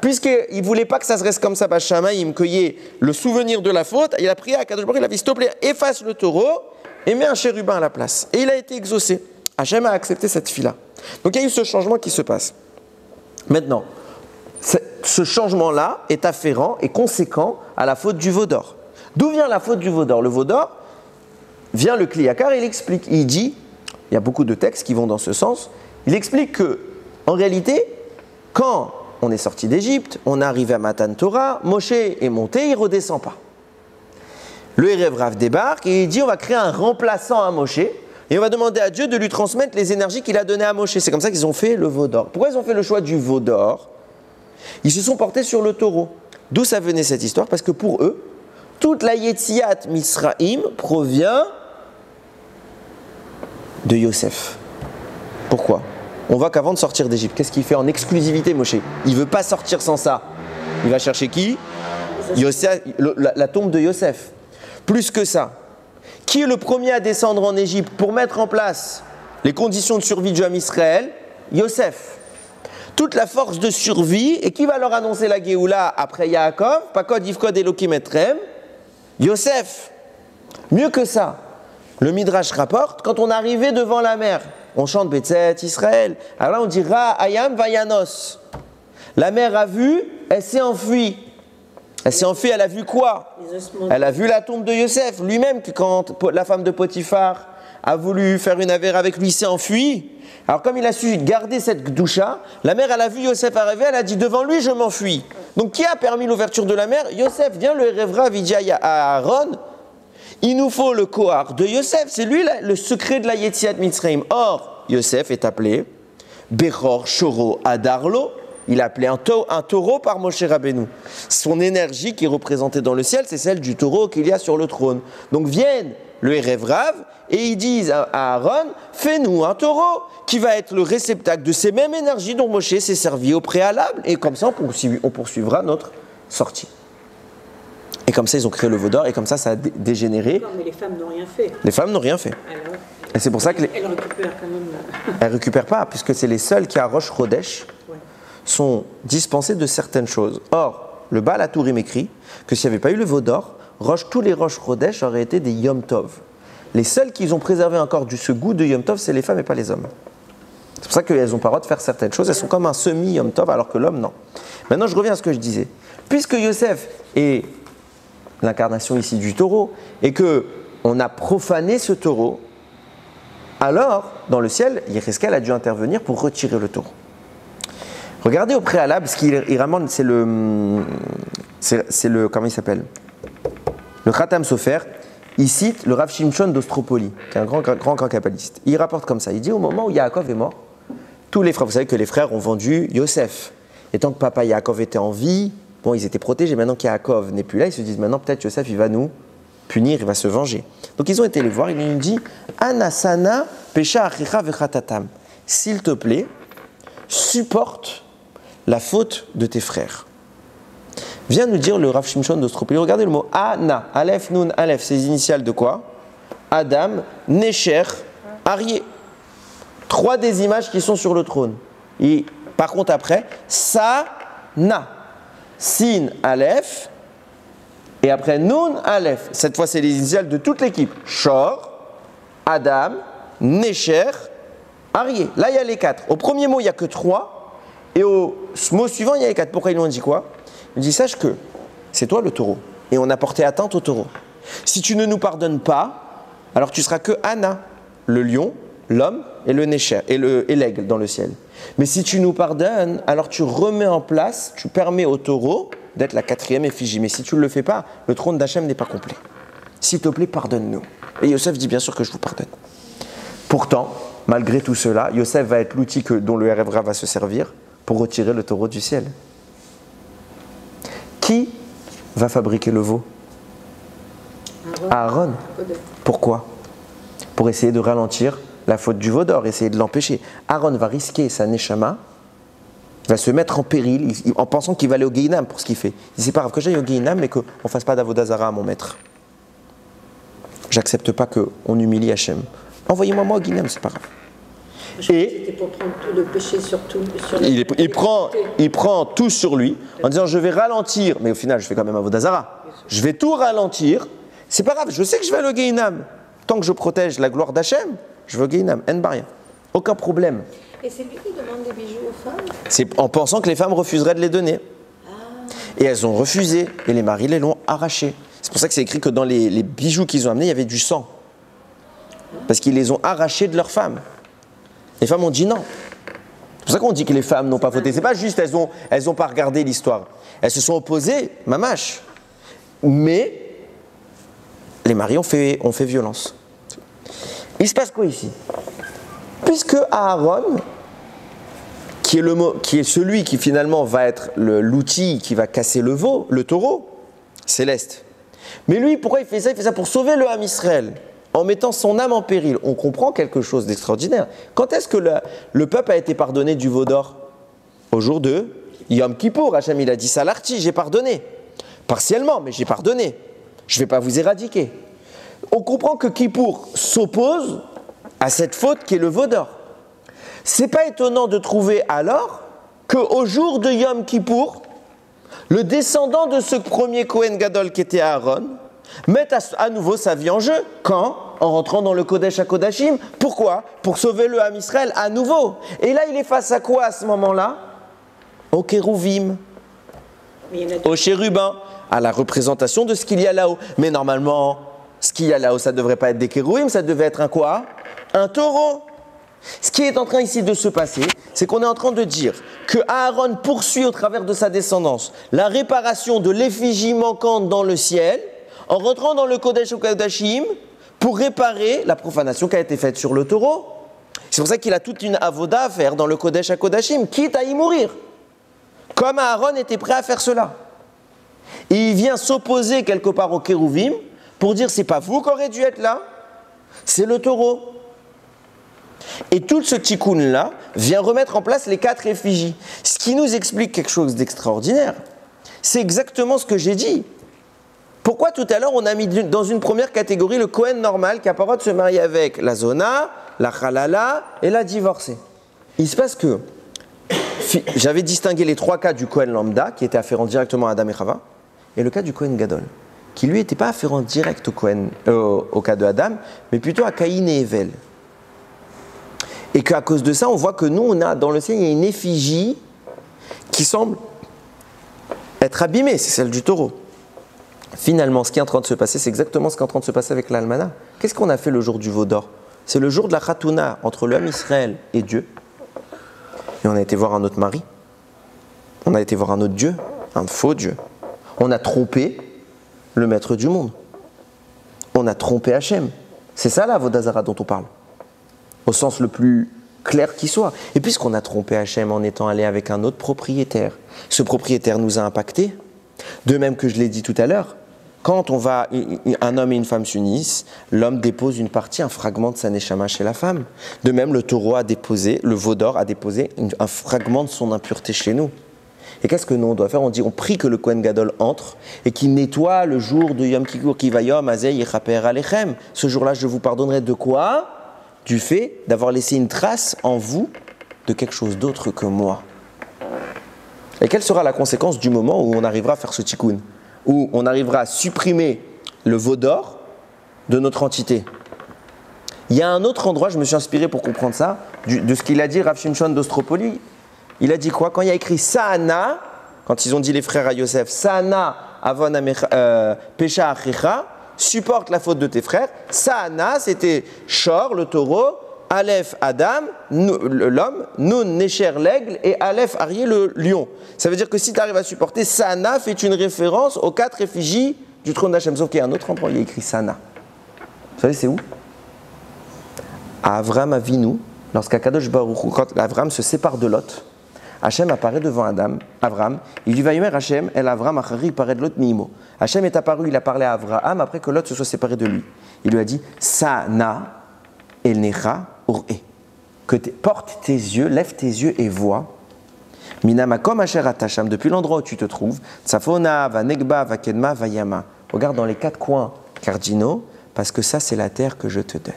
puisqu'il ne voulait pas que ça se reste comme ça, Bachamaïm, qu'il y ait le souvenir de la faute, il a prié à Kadosh Baruch Hu, il a dit, s'il te plaît, efface le taureau et mets un chérubin à la place. Et il a été exaucé. Hachem a accepté cette fille-là. Donc il y a eu ce changement qui se passe. Maintenant, ce changement-là est afférent et conséquent à la faute du veau d'or. D'où vient la faute du veau d'or? Le veau d'or vient le Kliyakar, il explique, il dit, il y a beaucoup de textes qui vont dans ce sens, il explique que, en réalité, quand on est sorti d'Égypte, on est arrivé à Matan Torah, Moshe est monté, il ne redescend pas. Le Erev Rav débarque et il dit, on va créer un remplaçant à Moshe, et on va demander à Dieu de lui transmettre les énergies qu'il a données à Moshe. C'est comme ça qu'ils ont fait le veau d'or. Pourquoi ils ont fait le choix du veau d'or? Ils se sont portés sur le taureau. D'où ça venait cette histoire? Parce que pour eux, toute la Yetziat Misraïm provient de Yosef. Pourquoi? On voit qu'avant de sortir d'Égypte, qu'est-ce qu'il fait en exclusivité, Moshe? Il ne veut pas sortir sans ça. Il va chercher qui? Yosef, la tombe de Yosef. Plus que ça, qui est le premier à descendre en Égypte pour mettre en place les conditions de survie du Ham Israël? Yosef. Toute la force de survie, et qui va leur annoncer la Géoula après Yaakov? Pakod Yifkod Elokim Etrem? Yosef. Mieux que ça, le Midrash rapporte, quand on arrivait devant la mer, on chante Betzet Israël. Alors là, on dit Ra Ayam Vayanos. La mer a vu, elle s'est enfuie. Elle s'est enfuie, elle a vu quoi? Elle a vu la tombe de Yosef. Lui-même, quand la femme de Potiphar a voulu faire une affaire avec lui, s'est enfui. Alors comme il a su garder cette gdoucha, la mère, elle a vu Yosef arriver, elle a dit devant lui, je m'enfuis. Donc qui a permis l'ouverture de la mer? Yosef. Vient le Erev Rav, il dit à Aaron, il nous faut le Kohar de Yosef. C'est lui le secret de la Yetziat Mitzrayim. Or, Yosef est appelé Bechor Shoro Adarlo. Il a appelé un taureau par Moshe Rabbeinu. Son énergie qui est représentée dans le ciel, c'est celle du taureau qu'il y a sur le trône. Donc viennent le Erev Rav et ils disent à Aaron, fais-nous un taureau qui va être le réceptacle de ces mêmes énergies dont Moshe s'est servi au préalable. Et comme ça, on poursuivra notre sortie. Et comme ça, ils ont créé le veau d'or et comme ça a dégénéré. Non, mais les femmes n'ont rien fait. Les femmes n'ont rien fait. Alors, et c'est pour ça que elles récupèrent quand même. Elles ne récupèrent pas, puisque c'est les seules qui, à Rosh Chodesh, Ouais. sont dispensées de certaines choses. Or, le Baal HaTurim écrit que s'il n'y avait pas eu le veau d'or, tous les Rosh Chodesh auraient été des Yom Tov. Les seuls qui ont préservé encore ce goût de Yom Tov, c'est les femmes et pas les hommes. C'est pour ça qu'elles n'ont pas le droit de faire certaines choses. Elles sont comme un semi-Yom Tov, alors que l'homme, non. Maintenant, je reviens à ce que je disais. Puisque Yosef est l'incarnation ici du taureau, et qu'on a profané ce taureau, alors, dans le ciel, Yecheskel a dû intervenir pour retirer le taureau. Regardez au préalable, ce qu'il ramène, c'est le, comment il s'appelle ? Le Khatam Sofer. Il cite le Rav Shimshon d'Ostropoli, qui est un grand kabbaliste. Il rapporte comme ça, il dit au moment où Yaakov est mort, tous les frères, vous savez que les frères ont vendu Yosef. Et tant que papa Yaakov était en vie, bon, ils étaient protégés. Maintenant qu'Yaakov n'est plus là, ils se disent maintenant peut-être Yosef il va nous punir, il va se venger. Donc ils ont été les voir, il nous dit Anasana Pesha Achicha Vechatatam. S'il te plaît, supporte la faute de tes frères. Vient nous dire le Rav Shimshon d'Ostropoli. Regardez le mot Ana, Aleph, Nun, Aleph, ces initiales de quoi ? Adam, Necher, Arié. 3 des images qui sont sur le trône. Et par contre après, Sa, Na, Sin, Aleph, et après Nun, Aleph. Cette fois c'est les initiales de toute l'équipe. Shor, Adam, Necher, Arié. Là il y a les 4. Au premier mot il n'y a que 3, et au mot suivant il y a les 4. Pourquoi ils l'ont dit quoi ? Il dit, sache que c'est toi le taureau, et on a porté atteinte au taureau. Si tu ne nous pardonnes pas, alors tu seras que Anna, le lion, l'homme et le Necher, et l'aigle dans le ciel. Mais si tu nous pardonnes, alors tu remets en place, tu permets au taureau d'être la 4e effigie. Mais si tu ne le fais pas, le trône d'Hachem n'est pas complet. S'il te plaît, pardonne-nous. Et Yosef dit bien sûr que je vous pardonne. Pourtant, malgré tout cela, Yosef va être l'outil dont le Erev Rav va se servir pour retirer le taureau du ciel. Qui va fabriquer le veau ? Aaron. Pourquoi ? Pour essayer de ralentir la faute du veau d'or, essayer de l'empêcher. Aaron va risquer sa neshama, va se mettre en péril en pensant qu'il va aller au Gehinam pour ce qu'il fait. Il dit, c'est pas grave que j'aille au Gehinam, mais qu'on ne fasse pas d'Avodah Zara à mon maître. J'accepte pas qu'on humilie Hachem. Envoyez-moi moi au Gehinam, c'est pas grave. C'était pour prendre tout le péché sur il prend tout sur lui en disant je vais ralentir, mais au final je fais quand même Avodah Zara. Je vais tout ralentir. C'est pas grave, je sais que je vais aller au Gehinam. Tant que je protège la gloire d'Hachem, je vais au Gehinam. En baria. Aucun problème. Et c'est lui qui demande des bijoux aux femmes ? C'est en pensant que les femmes refuseraient de les donner. Et elles ont refusé, et les maris les l'ont arraché. C'est pour ça que c'est écrit que dans les bijoux qu'ils ont amenés, il y avait du sang. Parce qu'ils les ont arrachés de leurs femmes. Les femmes ont dit non. C'est pour ça qu'on dit que les femmes n'ont pas voté. C'est pas juste elles ont pas regardé l'histoire. Elles se sont opposées, mamache. Mais les maris ont fait violence. Il se passe quoi ici ? Puisque Aaron, qui est celui qui finalement va être l'outil qui va casser le taureau, céleste. Mais lui, pourquoi il fait ça ? Il fait ça pour sauver le Ham Israël. En mettant son âme en péril, on comprend quelque chose d'extraordinaire. Quand est-ce que le peuple a été pardonné du veau d'or ? Au jour de Yom Kippour. Hachem, il a dit Salarti, j'ai pardonné. Partiellement, mais j'ai pardonné. Je ne vais pas vous éradiquer. On comprend que Kippour s'oppose à cette faute qui est le veau d'or. C'est pas étonnant de trouver alors qu'au jour de Yom Kippour, le descendant de ce premier Kohen Gadol qui était Aaron, met à nouveau sa vie en jeu. Quand ? En rentrant dans le Kodesh HaKodashim. Pourquoi ? Pour sauver le Ham Israël à nouveau. Et là, il est face à quoi à ce moment-là ? Au Kérouvim, au Chérubin, à la représentation de ce qu'il y a là-haut. Mais normalement, ce qu'il y a là-haut, ça ne devrait pas être des Kérouvim, ça devait être un quoi ? Un taureau. Ce qui est en train ici de se passer, c'est qu'on est en train de dire que Aaron poursuit au travers de sa descendance la réparation de l'effigie manquante dans le ciel, en rentrant dans le Kodesh ou Kodashim pour réparer la profanation qui a été faite sur le taureau. C'est pour ça qu'il a toute une avoda à faire dans le Kodesh à Kodashim, quitte à y mourir. Comme Aaron était prêt à faire cela. Et il vient s'opposer quelque part au Kérouvim pour dire c'est pas vous qui aurez dû être là, c'est le taureau. Et tout ce tikkun-là vient remettre en place les 4 effigies. Ce qui nous explique quelque chose d'extraordinaire. C'est exactement ce que j'ai dit. Pourquoi tout à l'heure on a mis dans une première catégorie le Kohen normal qui a pas le droit de se marier avec la Zona, la Halala et la divorcée. Il se passe que j'avais distingué les 3 cas du Kohen lambda qui était afférent directement à Adam et Chava et le cas du Kohen Gadol qui lui n'était pas afférent direct au cas de Adam mais plutôt à Caïn et Evel. Et qu'à cause de ça, on voit que nous, on a dans le ciel, il y a une effigie qui semble être abîmée, c'est celle du taureau. Finalement, ce qui est en train de se passer, c'est exactement ce qui est en train de se passer avec l'Almana. Qu'est-ce qu'on a fait le jour du veau d'or? C'est le jour de la Khatouna entre l'homme Israël et Dieu. Et on a été voir un autre mari. On a été voir un autre Dieu, un faux Dieu. On a trompé le maître du monde. On a trompé Hachem. C'est ça la Vodazara dont on parle. Au sens le plus clair qui soit. Et puisqu'on a trompé Hachem en étant allé avec un autre propriétaire, ce propriétaire nous a impactés, de même que je l'ai dit tout à l'heure, quand un homme et une femme s'unissent, l'homme dépose une partie, un fragment de sa neshama chez la femme. De même, le taureau a déposé, le veau d'or a déposé un fragment de son impureté chez nous. Et qu'est-ce que nous on doit faire? On prie que le Kohen Gadol entre et qu'il nettoie le jour de Yom Kippur, qui va Yom Azeh Yechaper Alechem. Ce jour-là, je vous pardonnerai de quoi? Du fait d'avoir laissé une trace en vous de quelque chose d'autre que moi. Et quelle sera la conséquence du moment où on arrivera à faire ce tikkun? Où on arrivera à supprimer le veau d'or de notre entité? Il y a un autre endroit, je me suis inspiré pour comprendre ça, de ce qu'il a dit Rav Shimshon d'Ostropoli. Il a dit quoi? Quand il y a écrit Sa'ana, quand ils ont dit les frères à Yosef, Sa'ana avon pesha achicha, supporte la faute de tes frères. Sa'ana, c'était Shor, le taureau, Aleph, Adam, l'homme, Nun, Necher, l'aigle, et Aleph, Arié, le lion. Ça veut dire que si tu arrives à supporter, Sa'ana fait une référence aux 4 effigies du trône d'Hachem. Sauf qu'il y a un autre endroit, il y a écrit Sa'ana. Vous savez, c'est où? À Avram Avinu, lorsqu'Akadosh Baruch Hu, quand Avram se sépare de Lot, Hachem apparaît devant Avram, il lui va ymer Hachem, El Avram Achari paraît de Lot Mimo. Hachem est apparu, il a parlé à Avraham après que Lot se soit séparé de lui. Il lui a dit Sa'ana El Necha Ur'e. Que porte tes yeux, lève tes yeux et vois. Minamakom Asher Atasham, depuis l'endroit où tu te trouves, Tsafona, Vanegba, Vakedma, Vayama. Regarde dans les 4 coins cardinaux, parce que ça c'est la terre que je te donne.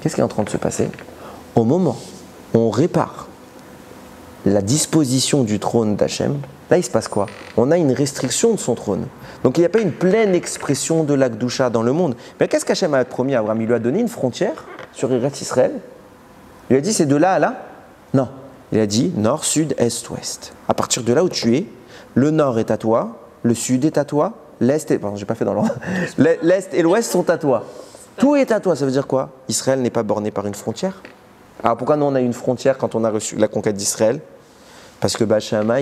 Qu'est-ce qui est en train de se passer? Au moment où on répare la disposition du trône d'Hachem, là il se passe quoi? On a une restriction de son trône. Donc il n'y a pas une pleine expression de la Gdusha dans le monde. Mais qu'est-ce qu'Hachem a promis à Abraham? Il lui a donné une frontière sur Eretz Israël. Il lui a dit c'est de là à là? Non. Il a dit nord, sud, est, ouest. À partir de là où tu es, le nord est à toi, le sud est à toi, l'est et... Pardon, j'ai pas fait dans l'ordre. L'est et l'ouest sont à toi. Tout est à toi. Ça veut dire quoi? Israël n'est pas borné par une frontière. Alors pourquoi nous on a une frontière quand on a reçu la conquête d'Israël? Parce que Bachama,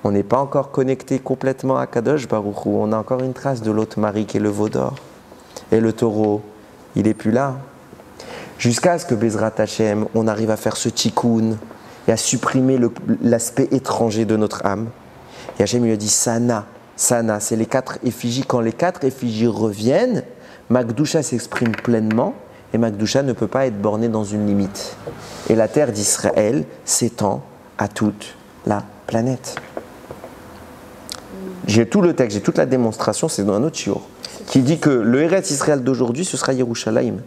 on n'est pas encore connecté complètement à Kadosh Baruch Hu. On a encore une trace de l'autre mari qui est le veau d'or. Et le taureau, il n'est plus là. Jusqu'à ce que Bezrat Hashem, on arrive à faire ce tikkun et à supprimer l'aspect étranger de notre âme. Et Hashem lui a dit Sana, Sana, c'est les 4 effigies. Quand les 4 effigies reviennent, Magdusha s'exprime pleinement et Magdusha ne peut pas être bornée dans une limite. Et la terre d'Israël s'étend à toute la planète. J'ai tout le texte, j'ai toute la démonstration, c'est dans un autre shiur, qui dit que le Eretz Israël d'aujourd'hui, ce sera Yerushalayim.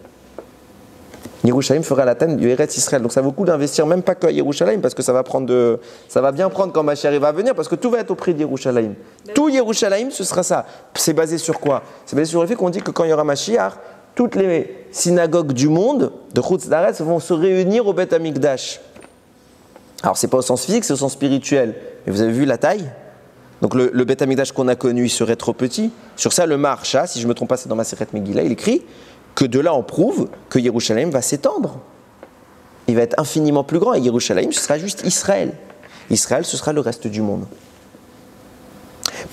Yerushalayim fera la tête du Eretz Israël. Donc ça vaut le coup d'investir même pas que à Yerushalayim, parce que ça va bien prendre quand Mashiach va venir, parce que tout va être au prix de Yerushalayim. Tout Yerushalayim, ce sera ça. C'est basé sur quoi? C'est basé sur le fait qu'on dit que quand il y aura Mashiach, toutes les synagogues du monde, de Chutz La'aretz, vont se réunir au Beth Amikdash. Alors, ce n'est pas au sens physique, c'est au sens spirituel. Mais vous avez vu la taille? Donc, le Beth Amikdash qu'on a connu, il serait trop petit. Sur ça, le Maharsha, si je ne me trompe pas, c'est dans Maseret Megillah, il écrit que de là, on prouve que Yerushalayim va s'étendre. Il va être infiniment plus grand. Et Yerushalayim, ce sera juste Israël. Israël, ce sera le reste du monde.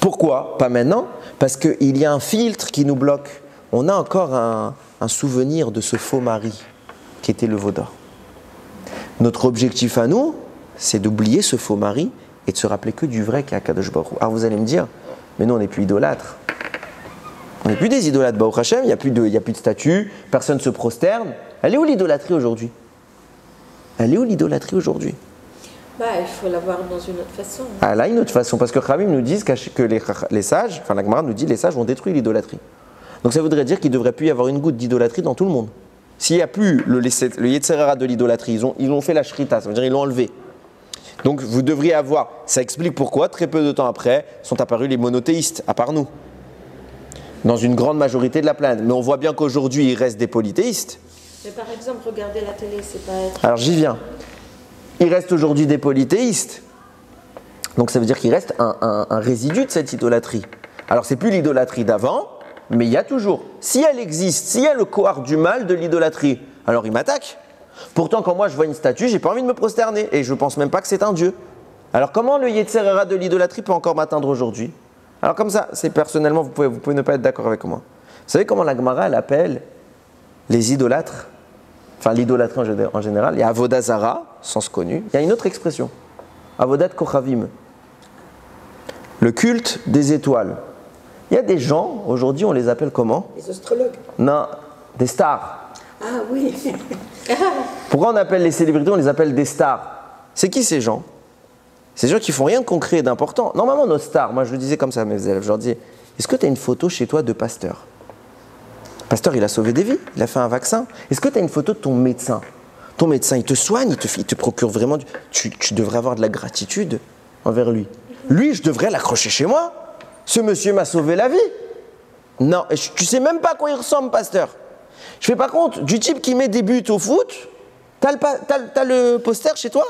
Pourquoi? Pas maintenant. Parce qu'il y a un filtre qui nous bloque. On a encore un souvenir de ce faux mari qui était le veau d'or. Notre objectif à nous, c'est d'oublier ce faux mari et de se rappeler que du vrai qui est Akadosh Baruch Hu. Alors vous allez me dire, mais nous on n'est plus idolâtres. On n'est plus des idolâtres, Baruch Hashem, il n'y a plus de statues, personne ne se prosterne. Elle est où l'idolâtrie aujourd'hui? Elle est où l'idolâtrie aujourd'hui? Il faut l'avoir dans une autre façon. Ah là, une autre façon, parce que Khamim nous disent que les sages, enfin la Gemara nous dit les sages ont détruit l'idolâtrie. Donc ça voudrait dire qu'il ne devrait plus y avoir une goutte d'idolâtrie dans tout le monde. S'il n'y a plus le Yetzer Hara de l'idolâtrie, ils ont fait la shrita, ça veut dire ils l'ont enlevé. Donc vous devriez avoir, ça explique pourquoi très peu de temps après sont apparus les monothéistes, à part nous. Dans une grande majorité de la planète. Mais on voit bien qu'aujourd'hui il reste des polythéistes. Mais par exemple, regarder la télé, c'est pas être... Alors j'y viens. Il reste aujourd'hui des polythéistes. Donc ça veut dire qu'il reste un résidu de cette idolâtrie. Alors c'est plus l'idolâtrie d'avant, mais il y a toujours. Si elle existe, s'il y a le cohort du mal de l'idolâtrie, alors il m'attaque. Pourtant quand moi je vois une statue, j'ai pas envie de me prosterner et je pense même pas que c'est un dieu. Alors comment le Yetzer Hara de l'idolâtrie peut encore m'atteindre aujourd'hui? Alors comme ça, c'est personnellement, vous pouvez ne pas être d'accord avec moi. Vous savez comment la Gemara elle appelle les idolâtres? Enfin, l'idolâtrie en général, il y a Avodah Zara, sens connu. Il y a une autre expression, Avodat Kochavim, le culte des étoiles. Il y a des gens, aujourd'hui, on les appelle comment? Les astrologues. Non, des stars. Ah oui. Pourquoi on appelle les célébrités, on les appelle des stars? C'est qui ces gens? Ces gens qui font rien de concret et d'important. Normalement, nos stars, moi je le disais comme ça à mes élèves, je leur disais, est-ce que tu as une photo chez toi de Pasteur? Pasteur, il a sauvé des vies, il a fait un vaccin. Est-ce que tu as une photo de ton médecin? Ton médecin, il te soigne, il te procure vraiment tu devrais avoir de la gratitude envers lui. Lui, je devrais l'accrocher chez moi. Ce monsieur m'a sauvé la vie. Non, et tu sais même pas à quoi il ressemble, Pasteur. Je fais pas compte, du type qui met des buts au foot, t'as le poster chez toi?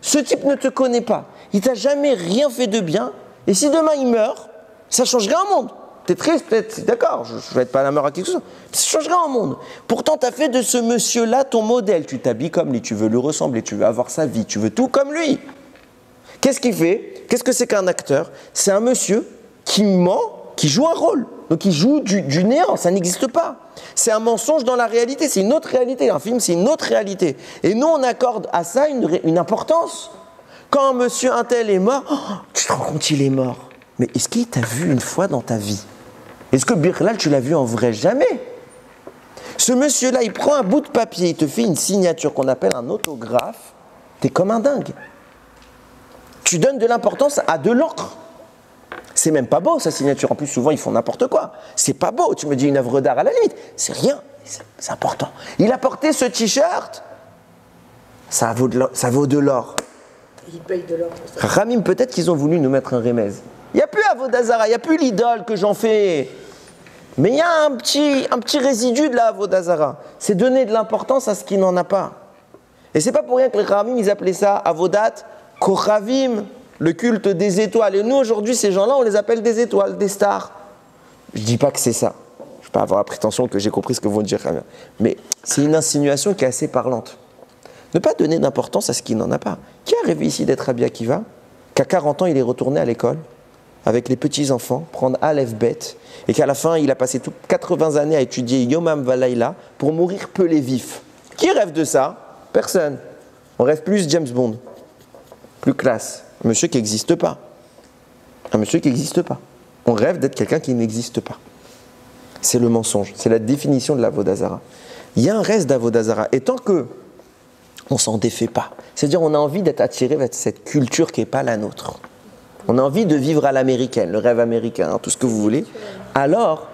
Ce type ne te connaît pas. Il t'a jamais rien fait de bien. Et si demain il meurt, ça changerait un monde. T'es triste, peut-être, d'accord, je ne vais pas la mort à quelque chose. Ça changerait un monde. Pourtant, tu as fait de ce monsieur-là ton modèle. Tu t'habilles comme lui, tu veux lui ressembler, tu veux avoir sa vie, tu veux tout comme lui. Qu'est-ce qu'il fait? Qu'est-ce que c'est qu'un acteur? C'est un monsieur qui ment, qui joue un rôle. Donc il joue du néant, ça n'existe pas. C'est un mensonge dans la réalité, c'est une autre réalité. Un film, c'est une autre réalité. Et nous, on accorde à ça une importance. Quand un monsieur un tel est mort, tu te rends compte, il est mort. Mais est-ce qu'il t'a vu une fois dans ta vie? Est-ce que Birlal, tu l'as vu en vrai? Jamais. Ce monsieur-là, il prend un bout de papier, il te fait une signature qu'on appelle un autographe. T'es comme un dingue. Tu donnes de l'importance à de l'encre. C'est même pas beau, sa signature. En plus, souvent, ils font n'importe quoi. C'est pas beau. Tu me dis une œuvre d'art à la limite. C'est rien. C'est important. Il a porté ce t-shirt. Ça vaut de l'or. Il paye de l'or. Ramim, peut-être qu'ils ont voulu nous mettre un remez. Il n'y a plus Avodah Zara, il n'y a plus l'idole que j'en fais. Mais il y a un petit résidu de la Avodah Zara. C'est donner de l'importance à ce qui n'en a pas. Et c'est pas pour rien que les Ramim, ils appelaient ça Avodat Kochavim, le culte des étoiles. Et nous, aujourd'hui, ces gens-là, on les appelle des étoiles, des stars. Je ne dis pas que c'est ça. Je ne vais pas avoir la prétention que j'ai compris ce que vont dire Ramim. Mais c'est une insinuation qui est assez parlante. Ne pas donner d'importance à ce qui n'en a pas. Qui a rêvé ici d'être Rabbi Akiva, qu'à 40 ans, il est retourné à l'école avec les petits-enfants, prendre Aleph Bet, et qu'à la fin, il a passé 80 années à étudier Yomam Valaïla pour mourir pelé vif. Qui rêve de ça? Personne. On rêve plus James Bond, plus classe. Un monsieur qui n'existe pas. Un monsieur qui n'existe pas. On rêve d'être quelqu'un qui n'existe pas. C'est le mensonge. C'est la définition de l'Avodah Zara. Il y a un reste d'Avodah Zara. Et tant que on s'en défait pas, c'est-à-dire on a envie d'être attiré vers cette culture qui n'est pas la nôtre. On a envie de vivre à l'américaine, le rêve américain, tout ce que vous voulez. Alors,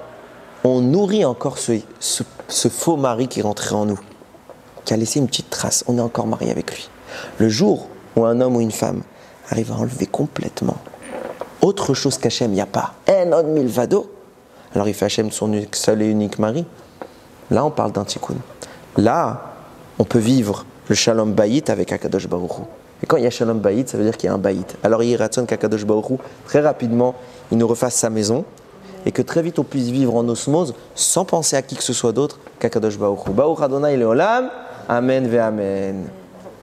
on nourrit encore ce faux mari qui est rentré en nous, qui a laissé une petite trace. On est encore marié avec lui. Le jour où un homme ou une femme arrive à enlever complètement autre chose qu'Hachem, il n'y a pas. Un homme milvado. Alors il fait Hachem son seul et unique mari. Là, on parle d'un tikkun. Là, on peut vivre le shalom bayit avec Akadosh Baruch Hu. Et quand il y a shalom bayit, ça veut dire qu'il y a un bayit. Alors il ratson qu'Akadosh Baruch Hu, très rapidement, il nous refasse sa maison et que très vite on puisse vivre en osmose sans penser à qui que ce soit d'autre qu'Akadosh Baruch Hu. Baruch Adonai Leolam, Amen ve Amen.